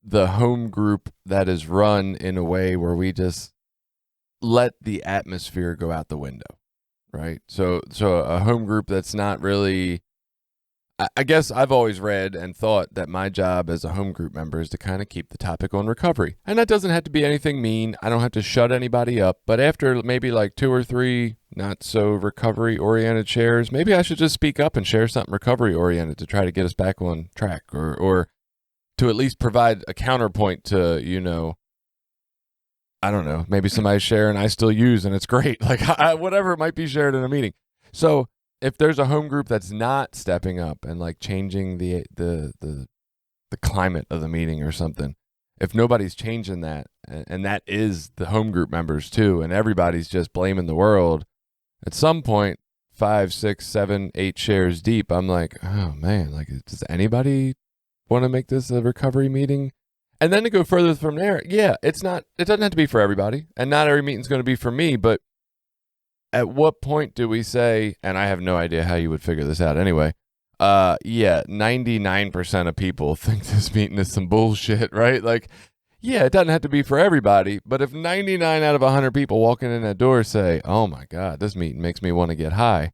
the home group that is run in a way where we just let the atmosphere go out the window, right? So a home group that's not really, I guess I've always read and thought that my job as a home group member is to kind of keep the topic on recovery. And that doesn't have to be anything mean. I don't have to shut anybody up. But after maybe like 2 or 3 not so recovery oriented shares, maybe I should just speak up and share something recovery oriented to try to get us back on track, or to at least provide a counterpoint to, I don't know, maybe somebody's sharing I still use and it's great. Like whatever it might be shared in a meeting. So if there's a home group that's not stepping up and like changing the climate of the meeting or something, if nobody's changing that, and that is the home group members too, and everybody's just blaming the world, at some point, 5, 6, 7, 8 shares deep, I'm like, oh man, like does anybody want to make this a recovery meeting? And then to go further from there, yeah, it doesn't have to be for everybody, and not every meeting's going to be for me, but at what point do we say, and I have no idea how you would figure this out anyway, 99% of people think this meeting is some bullshit, right? Like, yeah, it doesn't have to be for everybody, but if 99 out of 100 people walking in that door say, oh my God, this meeting makes me want to get high,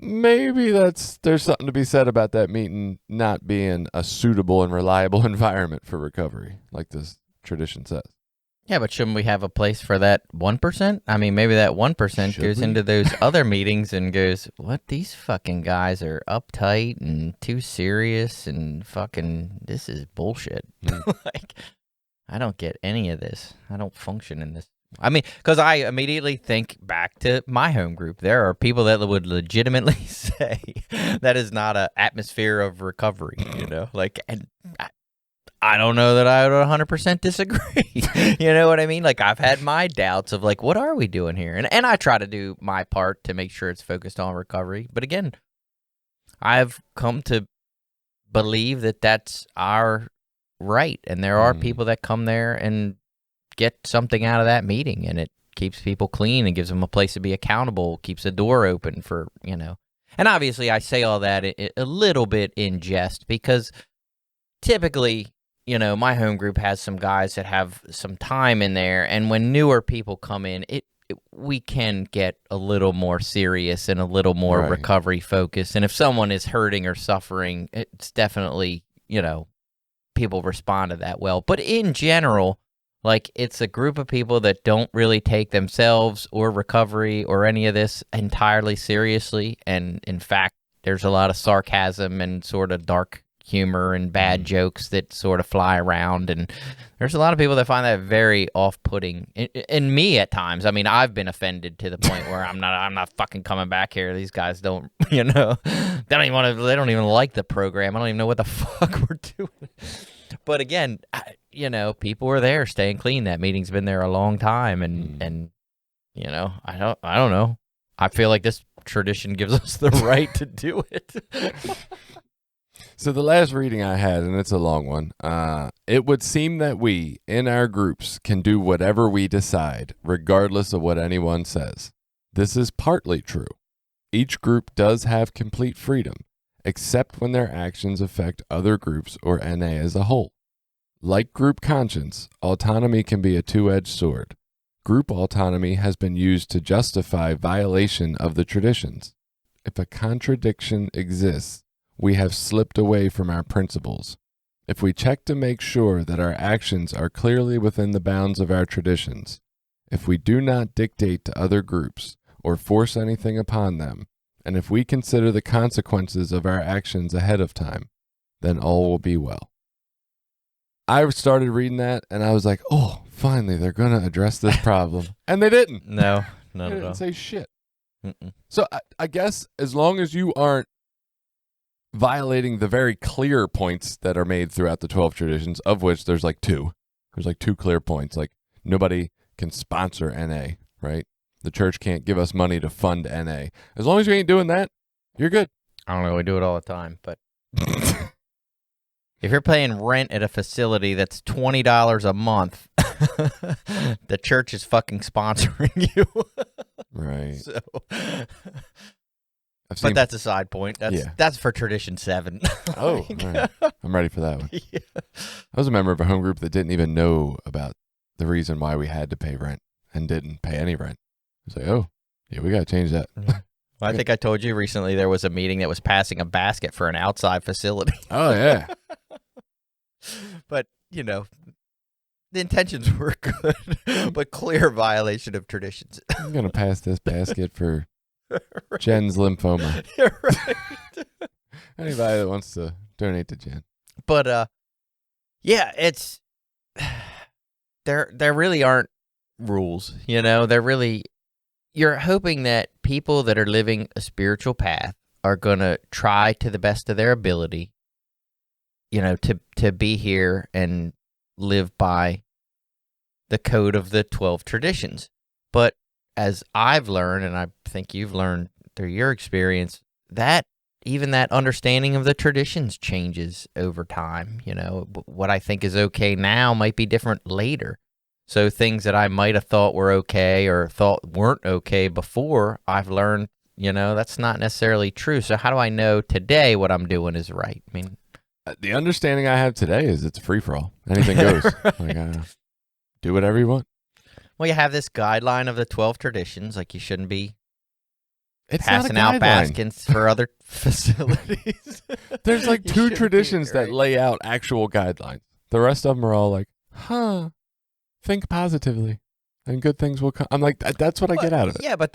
maybe there's something to be said about that meeting not being a suitable and reliable environment for recovery, like this tradition says. Yeah, but shouldn't we have a place for that 1%? I mean, maybe that 1% goes into those other meetings and goes, what, these fucking guys are uptight and too serious and fucking, this is bullshit. Like, I don't get any of this. I don't function in this. I mean, because I immediately think back to my home group. There are people that would legitimately say that is not an atmosphere of recovery, like, and I don't know that I would 100% disagree. You know what I mean? Like, I've had my doubts of, like, what are we doing here? And I try to do my part to make sure it's focused on recovery. But again, I've come to believe that that's our right. And there are people that come there and get something out of that meeting. And it keeps people clean and gives them a place to be accountable, keeps the door open for, And obviously, I say all that a little bit in jest because typically, my home group has some guys that have some time in there, and when newer people come in, we can get a little more serious and a little more recovery focused. And if someone is hurting or suffering, it's definitely, people respond to that well. But in general, like, it's a group of people that don't really take themselves or recovery or any of this entirely seriously. And in fact, there's a lot of sarcasm and sort of dark humor and bad jokes that sort of fly around, and there's a lot of people that find that very off-putting. In me at times, I mean, I've been offended to the point where I'm not fucking coming back here. These guys don't, they don't even like the program. I don't even know what the fuck we're doing. But again, people were there staying clean. That meeting's been there a long time, and I don't know. I feel like this tradition gives us the right to do it. So the last reading I had, and it's a long one, it would seem that we, in our groups, can do whatever we decide, regardless of what anyone says. This is partly true. Each group does have complete freedom, except when their actions affect other groups or NA as a whole. Like group conscience, autonomy can be a two-edged sword. Group autonomy has been used to justify violation of the traditions. If a contradiction exists, we have slipped away from our principles. If we check to make sure that our actions are clearly within the bounds of our traditions, if we do not dictate to other groups or force anything upon them, and if we consider the consequences of our actions ahead of time, then all will be well. I started reading that and I was like, oh, finally they're going to address this problem. And they didn't. No, not they at all. didn't say shit. So I guess as long as you aren't violating the very clear points that are made throughout the 12 traditions, of which there's like 2. There's like 2 clear points. Like, nobody can sponsor NA, right? The church can't give us money to fund NA. As long as you ain't doing that, you're good. I don't know. We do it all the time, but if you're paying rent at a facility that's $20 a month, the church is fucking sponsoring you. Right. So, I've seen, but that's a side point. That's for Tradition 7. oh, all right. I'm ready for that one. Yeah. I was a member of a home group that didn't even know about the reason why we had to pay rent and didn't pay any rent. I was like, oh, yeah, we got to change that. Well, I think I told you recently there was a meeting that was passing a basket for an outside facility. Oh, yeah. But, you know, the intentions were good, but clear violation of traditions. I'm going to pass this basket for Jen's lymphoma. You're right. Anybody that wants to donate to Jen. But, yeah, it's, there really aren't rules, you know, you're hoping that people that are living a spiritual path are going to try to the best of their ability, you know, to be here and live by the code of the 12 traditions. But as I've learned, and I think you've learned through your experience, that even that understanding of the traditions changes over time. You know, what I think is okay now might be different later. So things that I might have thought were okay or thought weren't okay before, I've learned, you know, that's not necessarily true. So how do I know today what I'm doing is right? I mean, the understanding I have today is it's a free-for-all. Anything goes. Like, do whatever you want. Well, you have this guideline of the 12 traditions, like you shouldn't be It's passing not a out guideline. baskets for other facilities. There's like You 2 shouldn't traditions be, right? that lay out actual guidelines. The rest of them are all like, think positively and good things will come. I'm like, that's what I get out of it. Yeah, but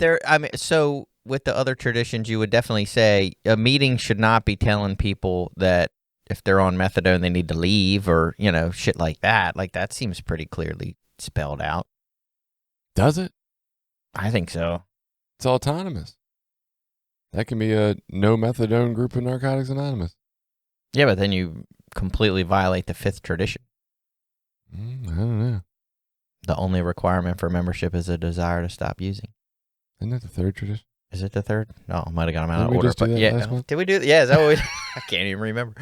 so with the other traditions, you would definitely say a meeting should not be telling people that if they're on methadone, they need to leave or, you know, shit like that. Like, that seems pretty clearly spelled out. Does it? I think so. It's autonomous. That can be a no methadone group of Narcotics Anonymous. Yeah, but then you completely violate the 5th tradition. I don't know. The only requirement for membership is a desire to stop using. Isn't that the 3rd tradition? Is it the 3rd? No, I might have got them out Didn't of we order. just do But that yeah, last month? did we do? Yeah, is that what we? I can't even remember.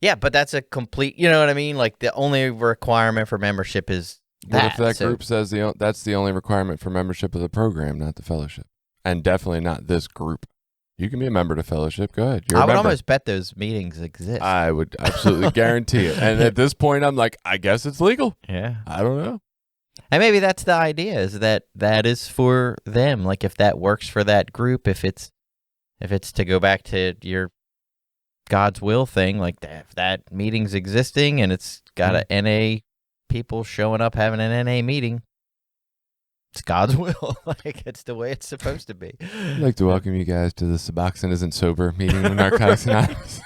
Yeah, but that's a complete. You know what I mean? Like the only requirement for membership is that. What if that So- group says that's the only requirement for membership of the program, not the fellowship? And definitely not this group. You can be a member to fellowship. Go ahead. You're a I would member. almost bet those meetings exist. I would absolutely guarantee it. And at this point, I'm like, I guess it's legal. Yeah, I don't know. and maybe that's the idea: is that is for them. Like if that works for that group, if it's to go back to your God's will thing, like if that meeting's existing and it's got a NA people showing up having an NA meeting, it's God's will. Like it's the way it's supposed to be. I'd like to welcome you guys to the Suboxone Isn't Sober meeting with Narcotics Anonymous.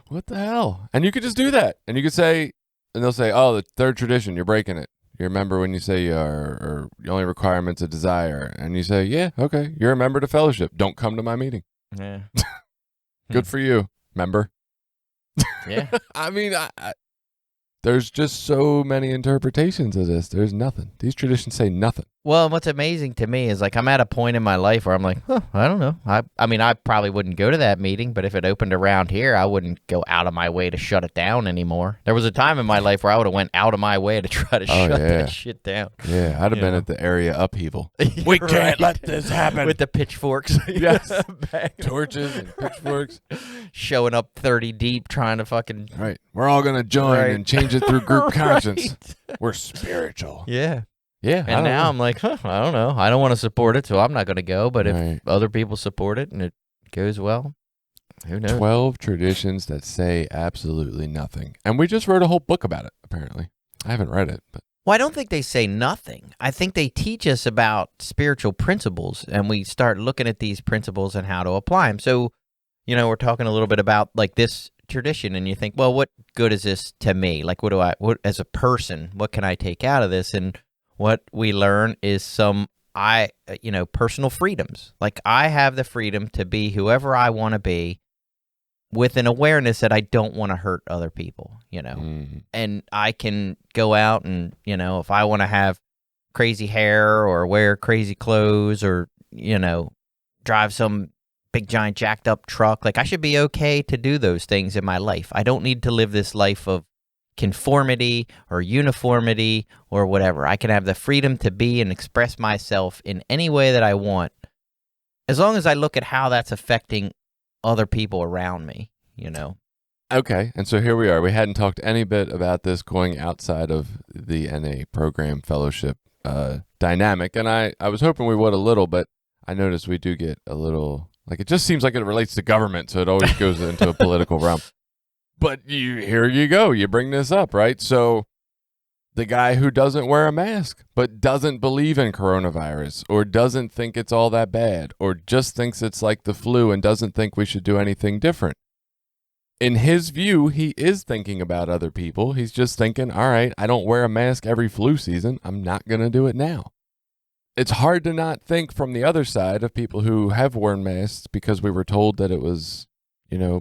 What the hell? And you could just do that. And you could say, and they'll say, oh, the 3rd tradition, you're breaking it. You remember when you say you are, or the only requirement's a desire. And you say, yeah, okay, you're a member to fellowship. Don't come to my meeting. Yeah, Good for you, member. yeah. I mean, there's just so many interpretations of this. There's nothing. These traditions say nothing. Well, and what's amazing to me is like I'm at a point in my life where I'm like, I don't know. I mean, I probably wouldn't go to that meeting, but if it opened around here, I wouldn't go out of my way to shut it down anymore. There was a time in my life where I would have went out of my way to try to shut yeah. that shit down. Yeah, I'd have You been know. at the area upheaval. We can't let this happen. With the pitchforks. Yes. Banging. Torches and pitchforks. Showing up 30 deep trying to fucking... Right. We're all going to join Right. and change it through group conscience. Right. We're spiritual. Yeah. Yeah. And now I'm like, I don't know. I don't want to support it, so I'm not going to go. But if Right. other people support it and it goes well, who knows? 12 traditions that say absolutely nothing. And we just wrote a whole book about it, apparently. I haven't read it, but Well, I don't think they say nothing. I think they teach us about spiritual principles, and we start looking at these principles and how to apply them. So, you know, we're talking a little bit about like this tradition, and you think, well, what good is this to me? Like, what as a person, what can I take out of this? And what we learn is some personal freedoms. Like I have the freedom to be whoever I want to be with an awareness that I don't want to hurt other people, you know. And I can go out and, you know, if I want to have crazy hair or wear crazy clothes or, drive some big giant jacked up truck. Like, I should be okay to do those things in my life. I don't need to live this life of conformity or uniformity or whatever. I can have the freedom to be and express myself in any way that I want, as long as I look at how that's affecting other people around me, Okay, and so here we are. We hadn't talked any bit about this going outside of the NA program fellowship dynamic, and I was hoping we would a little, but I noticed we do get a little, like, it just seems like it relates to government, so it always goes into a political realm. But here you go. You bring this up, right? So the guy who doesn't wear a mask but doesn't believe in coronavirus or doesn't think it's all that bad or just thinks it's like the flu and doesn't think we should do anything different. In his view, he is thinking about other people. He's just thinking, all right, I don't wear a mask every flu season. I'm not going to do it now. It's hard to not think from the other side of people who have worn masks because we were told that it was,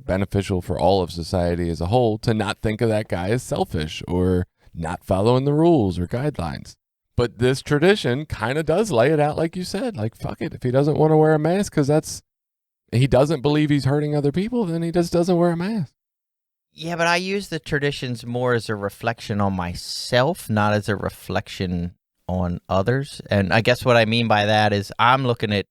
beneficial for all of society as a whole, to not think of that guy as selfish or not following the rules or guidelines. But this tradition kind of does lay it out like you said, like, fuck it. If he doesn't want to wear a mask because he doesn't believe he's hurting other people, then he just doesn't wear a mask. Yeah, but I use the traditions more as a reflection on myself, not as a reflection on others. And I guess what I mean by that is I'm looking at,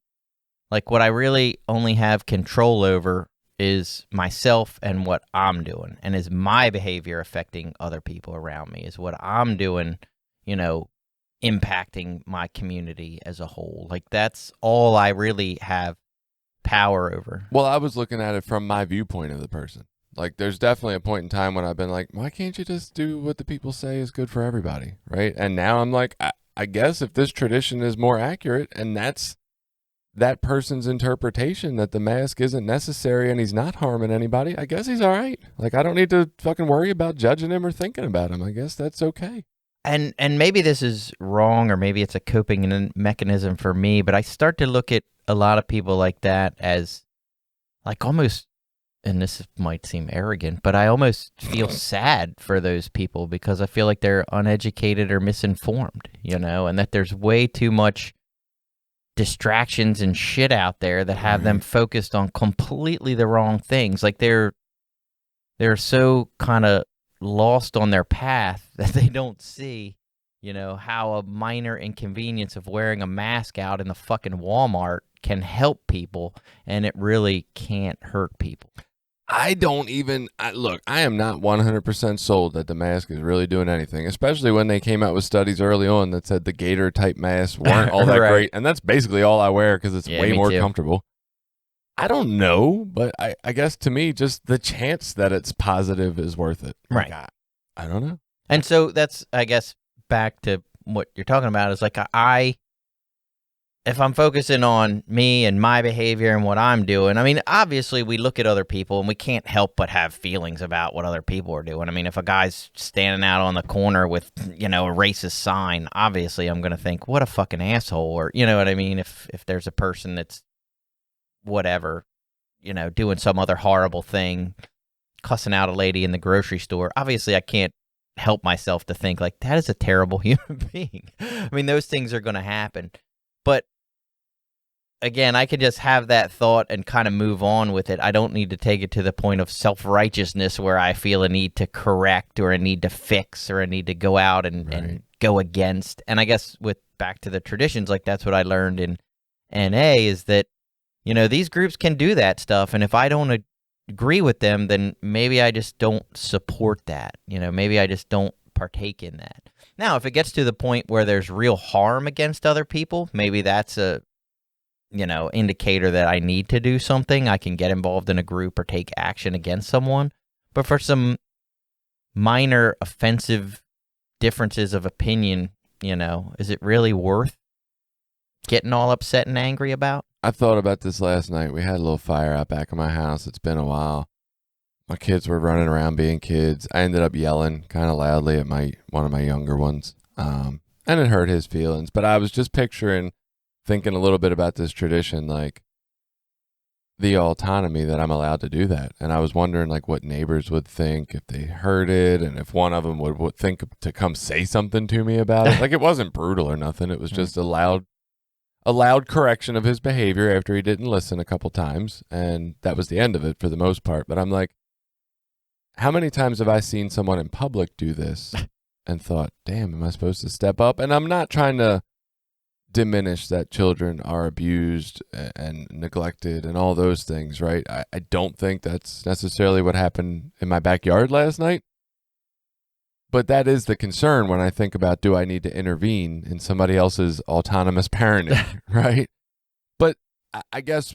like, what I really only have control over is myself and what I'm doing. And is my behavior affecting other people around me? Is what I'm doing, impacting my community as a whole? Like, that's all I really have power over. Well, I was looking at it from my viewpoint of the person. Like, there's definitely a point in time when I've been like, why can't you just do what the people say is good for everybody, right? And now I'm like, I guess if this tradition is more accurate and that's that person's interpretation that the mask isn't necessary and he's not harming anybody, I guess he's all right. Like, I don't need to fucking worry about judging him or thinking about him. I guess that's okay. And maybe this is wrong, or maybe it's a coping mechanism for me, but I start to look at a lot of people like that as, like, almost, and this might seem arrogant, but I almost feel sad for those people because I feel like they're uneducated or misinformed, and that there's way too much distractions and shit out there that have them focused on completely the wrong things. Like, they're so kind of lost on their path that they don't see, how a minor inconvenience of wearing a mask out in the fucking Walmart can help people, and it really can't hurt people. Look, I am not 100% sold that the mask is really doing anything, especially when they came out with studies early on that said the gator type masks weren't all that right. great. And that's basically all I wear because it's way more comfortable. I don't know, but I guess to me, just the chance that it's positive is worth it. Right. Like, I don't know. And so that's, I guess, back to what you're talking about is like, if I'm focusing on me and my behavior and what I'm doing, I mean, obviously we look at other people and we can't help but have feelings about what other people are doing. I mean, if a guy's standing out on the corner with, a racist sign, obviously I'm going to think, what a fucking asshole. Or, you know what I mean? If there's a person that's whatever, doing some other horrible thing, cussing out a lady in the grocery store, obviously I can't help myself to think like, that is a terrible human being. I mean, those things are going to happen. But again, I can just have that thought and kind of move on with it. I don't need to take it to the point of self-righteousness where I feel a need to correct or a need to fix or a need to go out and go against. And I guess with back to the traditions, like that's what I learned in NA is that, these groups can do that stuff. And if I don't agree with them, then maybe I just don't support that. Maybe I just don't partake in that. Now, if it gets to the point where there's real harm against other people, maybe that's a indicator that I need to do something. I can get involved in a group or take action against someone. But for some minor offensive differences of opinion, is it really worth getting all upset and angry about? I thought about this last night. We had a little fire out back of my house. It's been a while. My kids were running around being kids. I ended up yelling kind of loudly at one of my younger ones. And it hurt his feelings. But I was just thinking a little bit about this tradition. Like, the autonomy that I'm allowed to do that. And I was wondering like what neighbors would think if they heard it, and if one of them would think to come say something to me about it. Like, it wasn't brutal or nothing. It was just a loud correction of his behavior after he didn't listen a couple times, and that was the end of it for the most part. But I'm like, how many times have I seen someone in public do this and thought, damn, am I supposed to step up? And I'm not trying to diminish that children are abused and neglected and all those things, right? I don't think that's necessarily what happened in my backyard last night. But that is the concern when I think about, do I need to intervene in somebody else's autonomous parenting, right? But I guess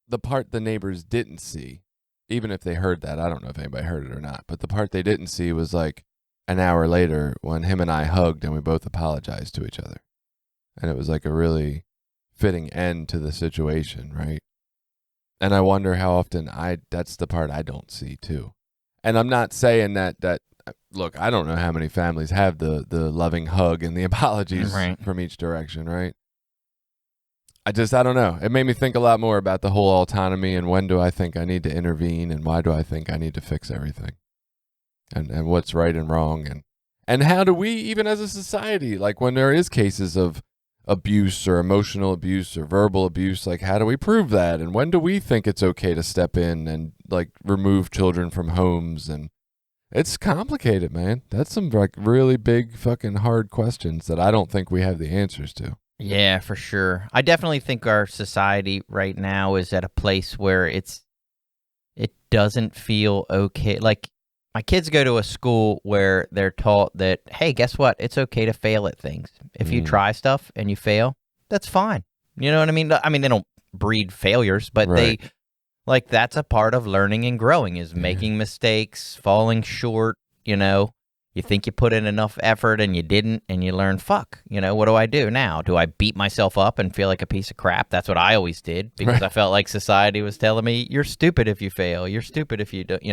the part the neighbors didn't see, even if they heard that, I don't know if anybody heard it or not, but the part they didn't see was like an hour later when him and I hugged and we both apologized to each other. And it was like a really fitting end to the situation, right? And I wonder how often that's the part I don't see too. And I'm not saying that look, I don't know how many families have the loving hug and the apologies from each direction, right? I don't know. It made me think a lot more about the whole autonomy and when do I think I need to intervene and why do I think I need to fix everything? And what's right and wrong, and how do we, even as a society, like when there is cases of abuse or emotional abuse or verbal abuse, like how do we prove that? And when do we think it's okay to step in and like remove children from homes? And it's complicated, man. That's some like really big fucking hard questions that I don't think we have the answers to. Yeah, for sure. I definitely think our society right now is at a place where it doesn't feel okay. Like, my kids go to a school where they're taught that, hey, guess what? It's okay to fail at things. If you try stuff and you fail, that's fine. You know what I mean? I mean, they don't breed failures, but Right. that's a part of learning and growing, is making mistakes, falling short. You think you put in enough effort and you didn't, and you learn, fuck, what do I do now? Do I beat myself up and feel like a piece of crap? That's what I always did, because I felt like society was telling me, you're stupid if you fail. You're stupid if you don't,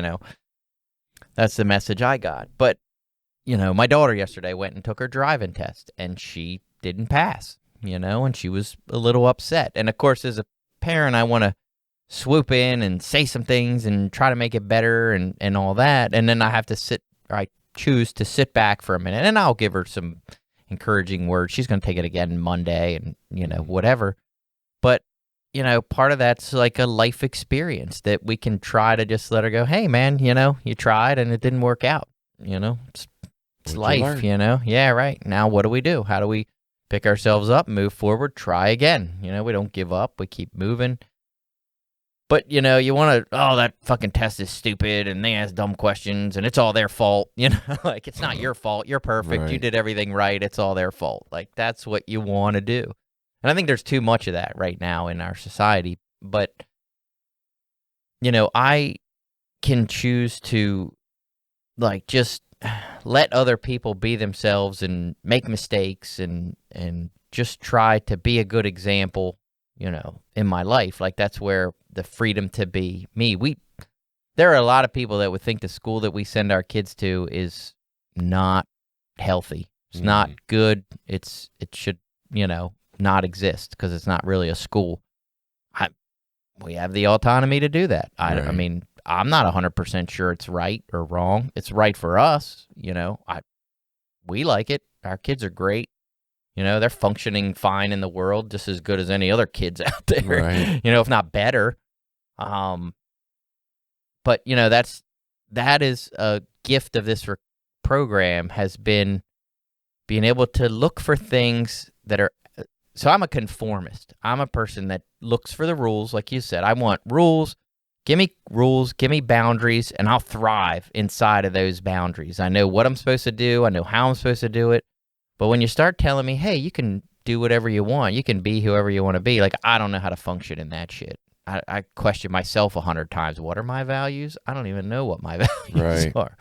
That's the message I got. But, my daughter yesterday went and took her driving test, and she didn't pass, and she was a little upset. And, of course, as a parent, I want to swoop in and say some things and try to make it better and all that. And then I choose to sit back for a minute, and I'll give her some encouraging words. She's going to take it again Monday and, whatever. But, part of that's like a life experience that we can try to just let her go, hey, man, you tried and it didn't work out. It's life, Yeah, right. Now what do we do? How do we pick ourselves up, move forward, try again? We don't give up. We keep moving. But, you want to, that fucking test is stupid and they ask dumb questions and it's all their fault. Like, it's not your fault. You're perfect. Right. You did everything right. It's all their fault. Like, that's what you want to do. And I think there's too much of that right now in our society. But, I can choose to, like, just let other people be themselves and make mistakes and just try to be a good example, in my life. Like, that's where the freedom to be me. There are a lot of people that would think the school that we send our kids to is not healthy. It's not good. It should, not exist because it's not really a school. We have the autonomy to do that. I mean, I'm not 100% sure it's right or wrong. It's right for us. We like it. Our kids are great. They're functioning fine in the world, just as good as any other kids out there, Right. if not better. But, that is a gift of this program, has been being able to look for things that are, so I'm a conformist. I'm a person that looks for the rules. Like you said, I want rules. Give me boundaries, and I'll thrive inside of those boundaries. I know what I'm supposed to do. I know how I'm supposed to do it. But when you start telling me, hey, you can do whatever you want, you can be whoever you want to be, like, I don't know how to function in that shit. I question myself 100 times. What are my values? I don't even know what my values are.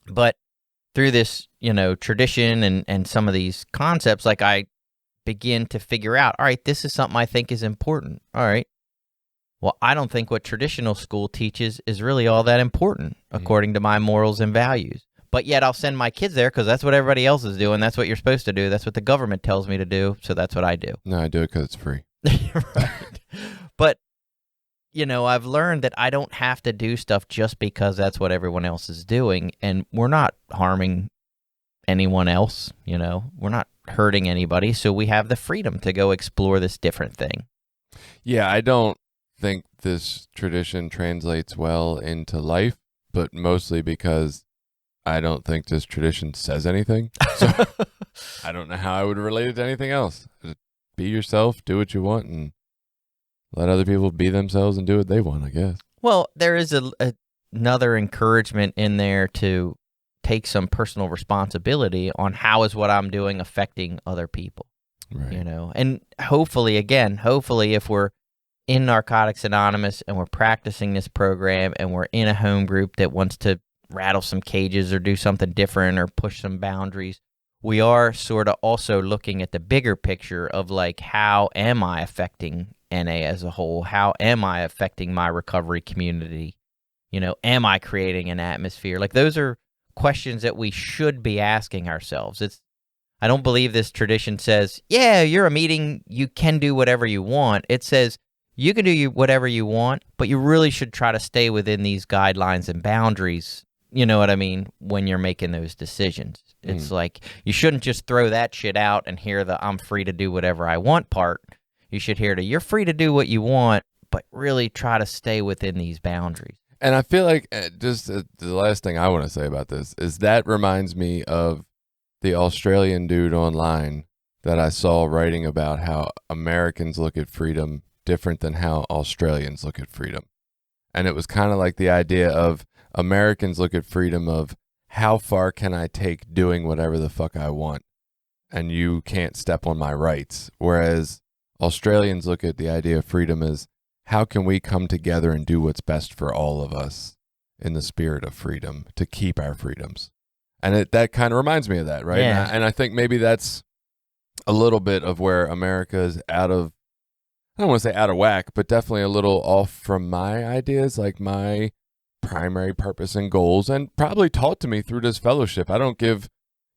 But through this, tradition and some of these concepts, like, I begin to figure out, all right, this is something I think is important. All right. Well, I don't think what traditional school teaches is really all that important, according to my morals and values. But yet I'll send my kids there because that's what everybody else is doing. That's what you're supposed to do. That's what the government tells me to do. So that's what I do. No, I do it because it's free. Right. But I've learned that I don't have to do stuff just because that's what everyone else is doing, and we're not harming anyone else, we're not hurting anybody, so we have the freedom to go explore this different thing. Yeah, I don't think this tradition translates well into life, but mostly because I don't think this tradition says anything. So I don't know how I would relate it to anything else. Just be yourself, do what you want, and let other people be themselves and do what they want, I guess. Well, there is another encouragement in there to take some personal responsibility on how is what I'm doing affecting other people, Right. And hopefully if we're in Narcotics Anonymous and we're practicing this program and we're in a home group that wants to rattle some cages or do something different or push some boundaries, we are sort of also looking at the bigger picture of like, how am I affecting NA as a whole? How am I affecting my recovery community? Am I creating an atmosphere? Like, those are questions that we should be asking ourselves. I don't believe this tradition says, yeah, you're a meeting, you can do whatever you want. It says you can do whatever you want, but you really should try to stay within these guidelines and boundaries, you know what I mean, when you're making those decisions. It's like, you shouldn't just throw that shit out and hear the I'm free to do whatever I want part. You should hear you're free to do what you want, but really try to stay within these boundaries. And I feel like just the last thing I want to say about this is that reminds me of the Australian dude online that I saw writing about how Americans look at freedom different than how Australians look at freedom. And it was kind of like the idea of Americans look at freedom of how far can I take doing whatever the fuck I want, and you can't step on my rights. Whereas Australians look at the idea of freedom as how can we come together and do what's best for all of us in the spirit of freedom to keep our freedoms. And that kind of reminds me of that, right? Yeah. And I think maybe that's a little bit of where America is I don't want to say out of whack, but definitely a little off from my ideas, like my primary purpose and goals, and probably taught to me through this fellowship. I don't give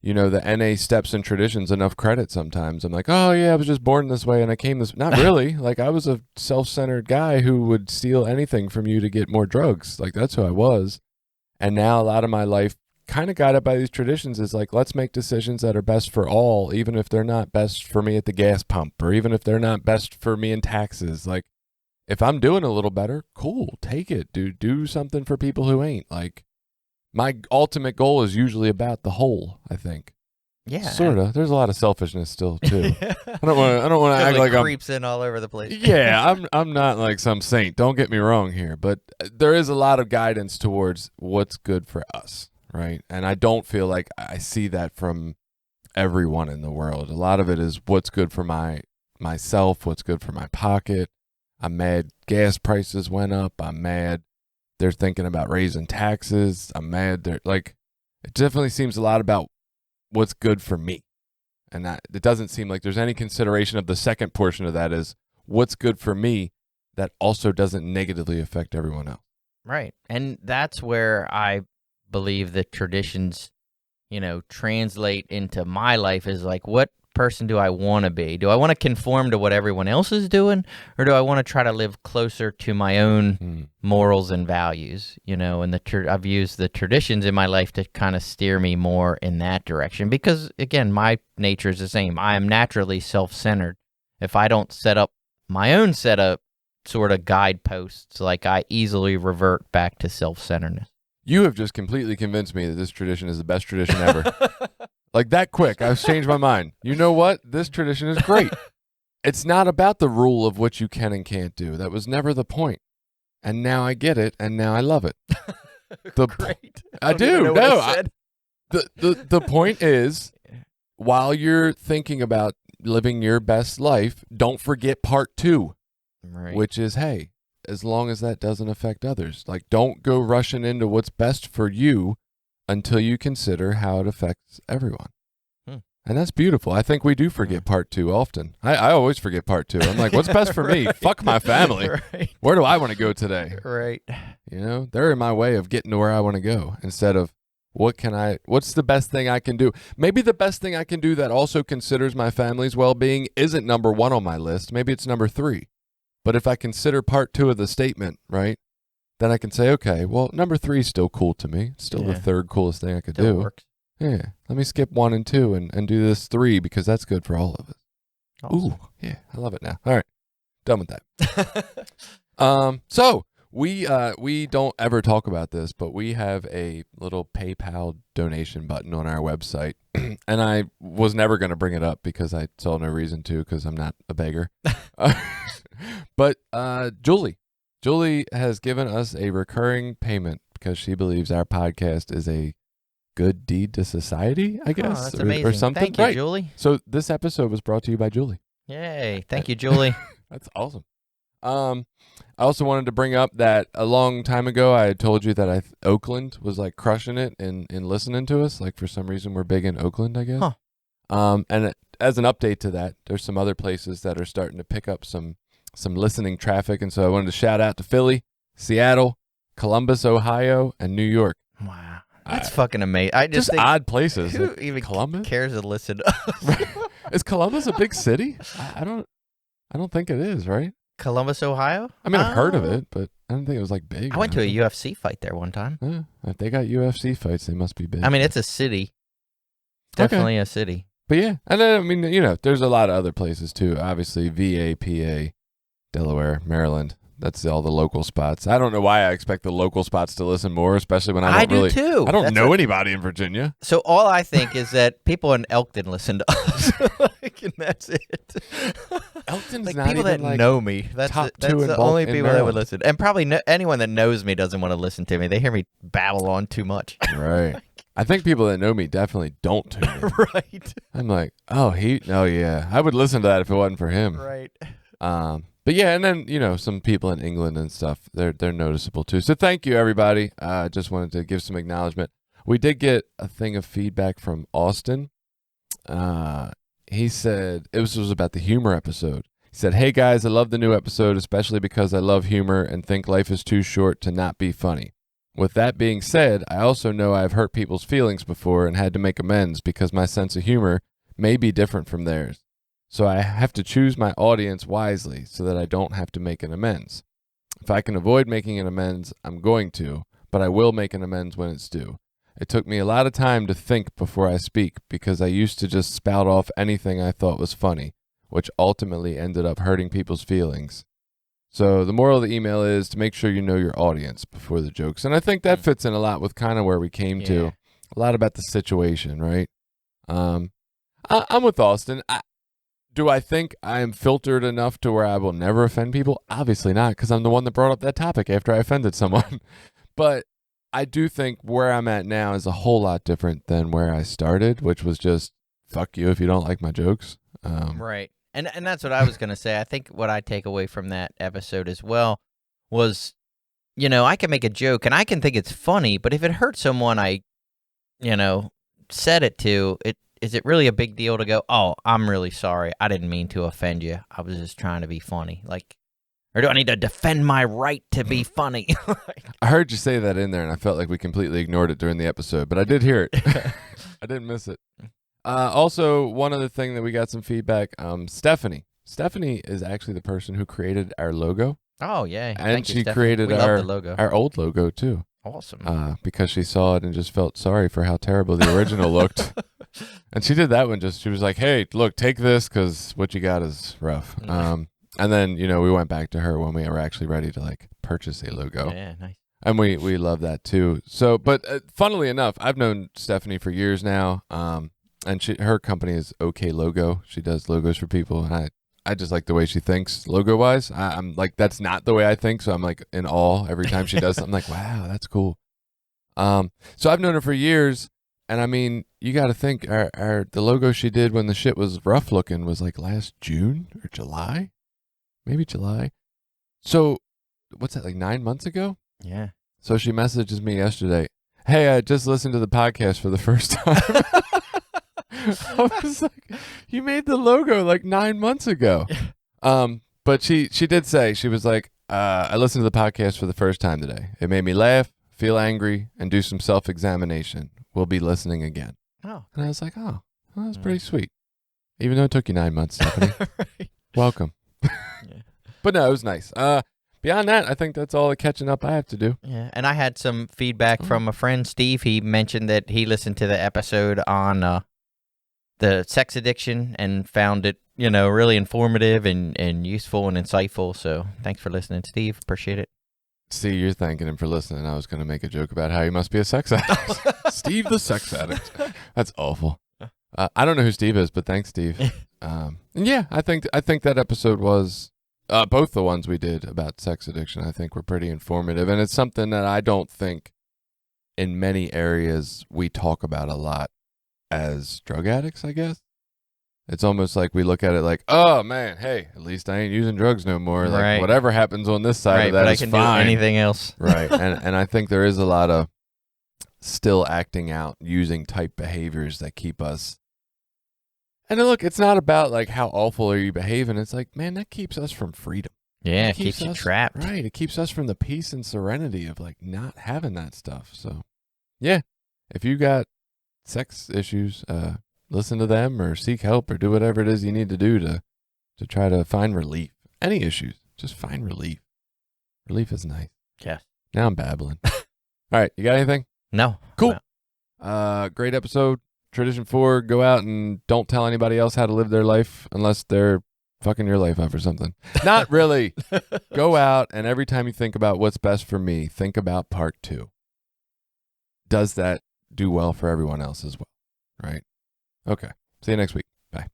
the NA steps and traditions enough credit sometimes. I'm like, oh yeah, I was just born this way and I came this. Not really. Like, I was a self-centered guy who would steal anything from you to get more drugs. Like, that's who I was. And now a lot of my life kind of guided by these traditions is like, let's make decisions that are best for all, even if they're not best for me at the gas pump, or even if they're not best for me in taxes. Like, if I'm doing a little better, cool, take it. Do something for people who ain't. Like, my ultimate goal is usually about the whole, I think. Yeah. Sort of. There's a lot of selfishness still too. I don't want to act like creeps in all over the place. Yeah, I'm not like some saint. Don't get me wrong here, but there is a lot of guidance towards what's good for us, right? And I don't feel like I see that from everyone in the world. A lot of it is what's good for myself, what's good for my pocket. I'm mad gas prices went up. I'm mad they're thinking about raising taxes. I'm mad they're like, it definitely seems a lot about what's good for me. And it doesn't seem like there's any consideration of the second portion of that is what's good for me that also doesn't negatively affect everyone else. Right. And that's where I believe the traditions, translate into my life is like, what person do I want to be? Do I want to conform to what everyone else is doing, or do I want to try to live closer to my own morals and values? And I've used the traditions in my life to kind of steer me more in that direction because, again, my nature is the same. I am naturally self-centered. If I don't set up my own set of sort of guideposts, like, I easily revert back to self-centeredness. You have just completely convinced me that this tradition is the best tradition ever. Like, that quick, I've changed my mind. You know what? This tradition is great. It's not about the rule of what you can and can't do. That was never the point. And now I get it, and now I love it. Great. I do. No, the point is, while you're thinking about living your best life, don't forget part 2, right, which is, hey, as long as that doesn't affect others. Like, don't go rushing into what's best for you until you consider how it affects everyone. And that's beautiful. I think we do forget part 2 often. I always forget part 2. I'm like, what's best for me? Fuck my family. Right. Where do I want to go today? Right. They're in my way of getting to where I want to go instead of what's the best thing I can do? Maybe the best thing I can do that also considers my family's well-being isn't number 1 on my list. Maybe it's number 3. But if I consider part 2 of the statement, right, then I can say, okay, well, number 3 is still cool to me. It's still the third coolest thing I could Still do. works. Yeah. Let me skip 1 and 2 and do this 3 because that's good for all of us. Awesome. Ooh, yeah, I love it now. All right, done with that. So we don't ever talk about this, but we have a little PayPal donation button on our website, and I was never going to bring it up because I saw no reason to because I'm not a beggar. But Julie has given us a recurring payment because she believes our podcast is a good deed to society, I guess, That's amazing. or something. Thank you, right. Julie. So this episode was brought to you by Julie. Yay. Thank you, Julie. That's awesome. I also wanted to bring up that a long time ago I had told you that Oakland was like crushing it in listening to us. Like for some reason we're big in Oakland, I guess. And as an update to that, there's some other places that are starting to pick up some listening traffic, and so I wanted to shout out to Philly, Seattle, Columbus, Ohio, and New York. Wow. That's fucking amazing. I just think, odd places. who Like even Columbus? cares to listen to us? Is Columbus a big city? I don't think it is, right? Columbus, Ohio? I mean, I've heard of it, but I don't think it was like big. I went to a UFC fight there one time. Yeah, if they got UFC fights, they must be big. I mean, it's a city. Definitely a city. But yeah, and then, I mean, there's a lot of other places too. Obviously, VA, PA, Delaware, Maryland. That's all the local spots. I don't know why I expect the local spots to listen more, especially when I don't too. I don't know anybody in Virginia. So all I think is that people in Elkton listen to us, and that's it. Elkton's like not people even that like know me. That's top that's two in the bulk only in people that would Maryland. listen. And probably anyone that knows me doesn't want to listen to me. They hear me babble on too much. Right. I think people that know me definitely don't tune in. Right. I'm like, oh yeah, I would listen to that if it wasn't for him. Right. But yeah, and then some people in England and stuff, they're noticeable too. So thank you everybody. Just wanted to give some acknowledgement. We did get a thing of feedback from Austin. He said this was about the humor episode. He said, "Hey guys, I love the new episode, especially because I love humor and think life is too short to not be funny. With that being said, I also know I've hurt people's feelings before and had to make amends because my sense of humor may be different from theirs. So I have to choose my audience wisely so that I don't have to make an amends. If I can avoid making an amends, I'm going to, but I will make an amends when it's due. It took me a lot of time to think before I speak because I used to just spout off anything I thought was funny, which ultimately ended up hurting people's feelings. So the moral of the email is to make sure you know your audience before the jokes." And I think that fits in a lot with kind of where we came to. A lot about the situation, right? I'm with Austin. Do I think I am filtered enough to where I will never offend people? Obviously not, because I'm the one that brought up that topic after I offended someone. But I do think where I'm at now is a whole lot different than where I started, which was just, fuck you if you don't like my jokes. Right. And that's what I was going to say. I think what I take away from that episode as well was, I can make a joke and I can think it's funny, but if it hurts someone I, said it to, is it really a big deal to go, "Oh, I'm really sorry. I didn't mean to offend you. I was just trying to be funny." Or do I need to defend my right to be funny? I heard you say that in there, and I felt like we completely ignored it during the episode, but I did hear it. I didn't miss it. Also, one other thing that we got some feedback, Stephanie. Stephanie is actually the person who created our logo. Oh, yeah. And Thank you, she Stephanie. created We love the logo. our old logo, too. Awesome. Because she saw it and just felt sorry for how terrible the original looked. And she did that one she was like, "Hey, look, take this because what you got is rough." And then, we went back to her when we were actually ready to purchase a logo. Yeah, nice. And we love that too. So, but funnily enough, I've known Stephanie for years now. And her company is OK Logo. She does logos for people. And I just like the way she thinks logo wise. I'm like, that's not the way I think. So I'm like in awe every time she does something. I'm like, wow, that's cool. So I've known her for years. And I mean, you got to think the logo she did when the shit was rough looking was last June or July, maybe July. So what's that, 9 months ago? Yeah. So she messages me yesterday, "Hey, I just listened to the podcast for the first time." I was like, "You made the logo 9 months ago." But she did say, she was like, "I listened to the podcast for the first time today. It made me laugh, feel angry, and do some self-examination. We'll be listening again." Oh. And I was like, "Oh, well, that's pretty sweet." Even though it took you 9 months, Stephanie. Right. Welcome. Yeah. But no, it was nice. Beyond that, I think that's all the catching up I have to do. Yeah, and I had some feedback from a friend, Steve. He mentioned that he listened to the episode on the sex addiction and found it, really informative and useful and insightful. So thanks for listening, Steve. Appreciate it. See, you're thanking him for listening. I was going to make a joke about how he must be a sex addict. Steve the sex addict. That's awful. I don't know who Steve is, but thanks, Steve. And yeah, I think that episode was... both the ones we did about sex addiction, I think, were pretty informative. And it's something that I don't think in many areas we talk about a lot as drug addicts, I guess. It's almost like we look at it like, oh, man, hey, at least I ain't using drugs no more. Like, right. Whatever happens on this side of that but is I can fine. do anything else. Right. And I think there is a lot of still acting out, using type behaviors that keep us. And look, it's not about like how awful are you behaving. It's like, man, that keeps us from freedom. Yeah, it keeps you trapped. Right. It keeps us from the peace and serenity of like not having that stuff. So, yeah, if you got sex issues, listen to them or seek help or do whatever it is you need to do to try to find relief. Any issues, just find relief. Relief is nice. Yeah. Now I'm babbling. All right. You got anything? No. Cool. Great episode. Tradition 4, go out and don't tell anybody else how to live their life unless they're fucking your life up or something. Not really. Go out, and every time you think about what's best for me, think about part 2. Does that do well for everyone else as well? Right? Okay. See you next week. Bye.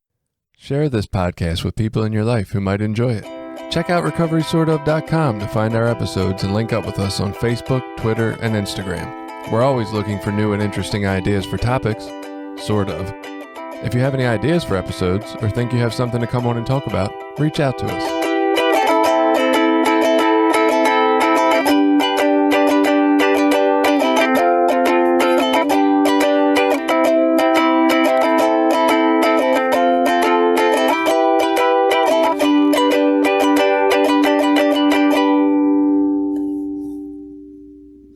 Share this podcast with people in your life who might enjoy it. Check out recoverysortof.com to find our episodes and link up with us on Facebook, Twitter, and Instagram. We're always looking for new and interesting ideas for topics. Sort of. If you have any ideas for episodes or think you have something to come on and talk about, reach out to us.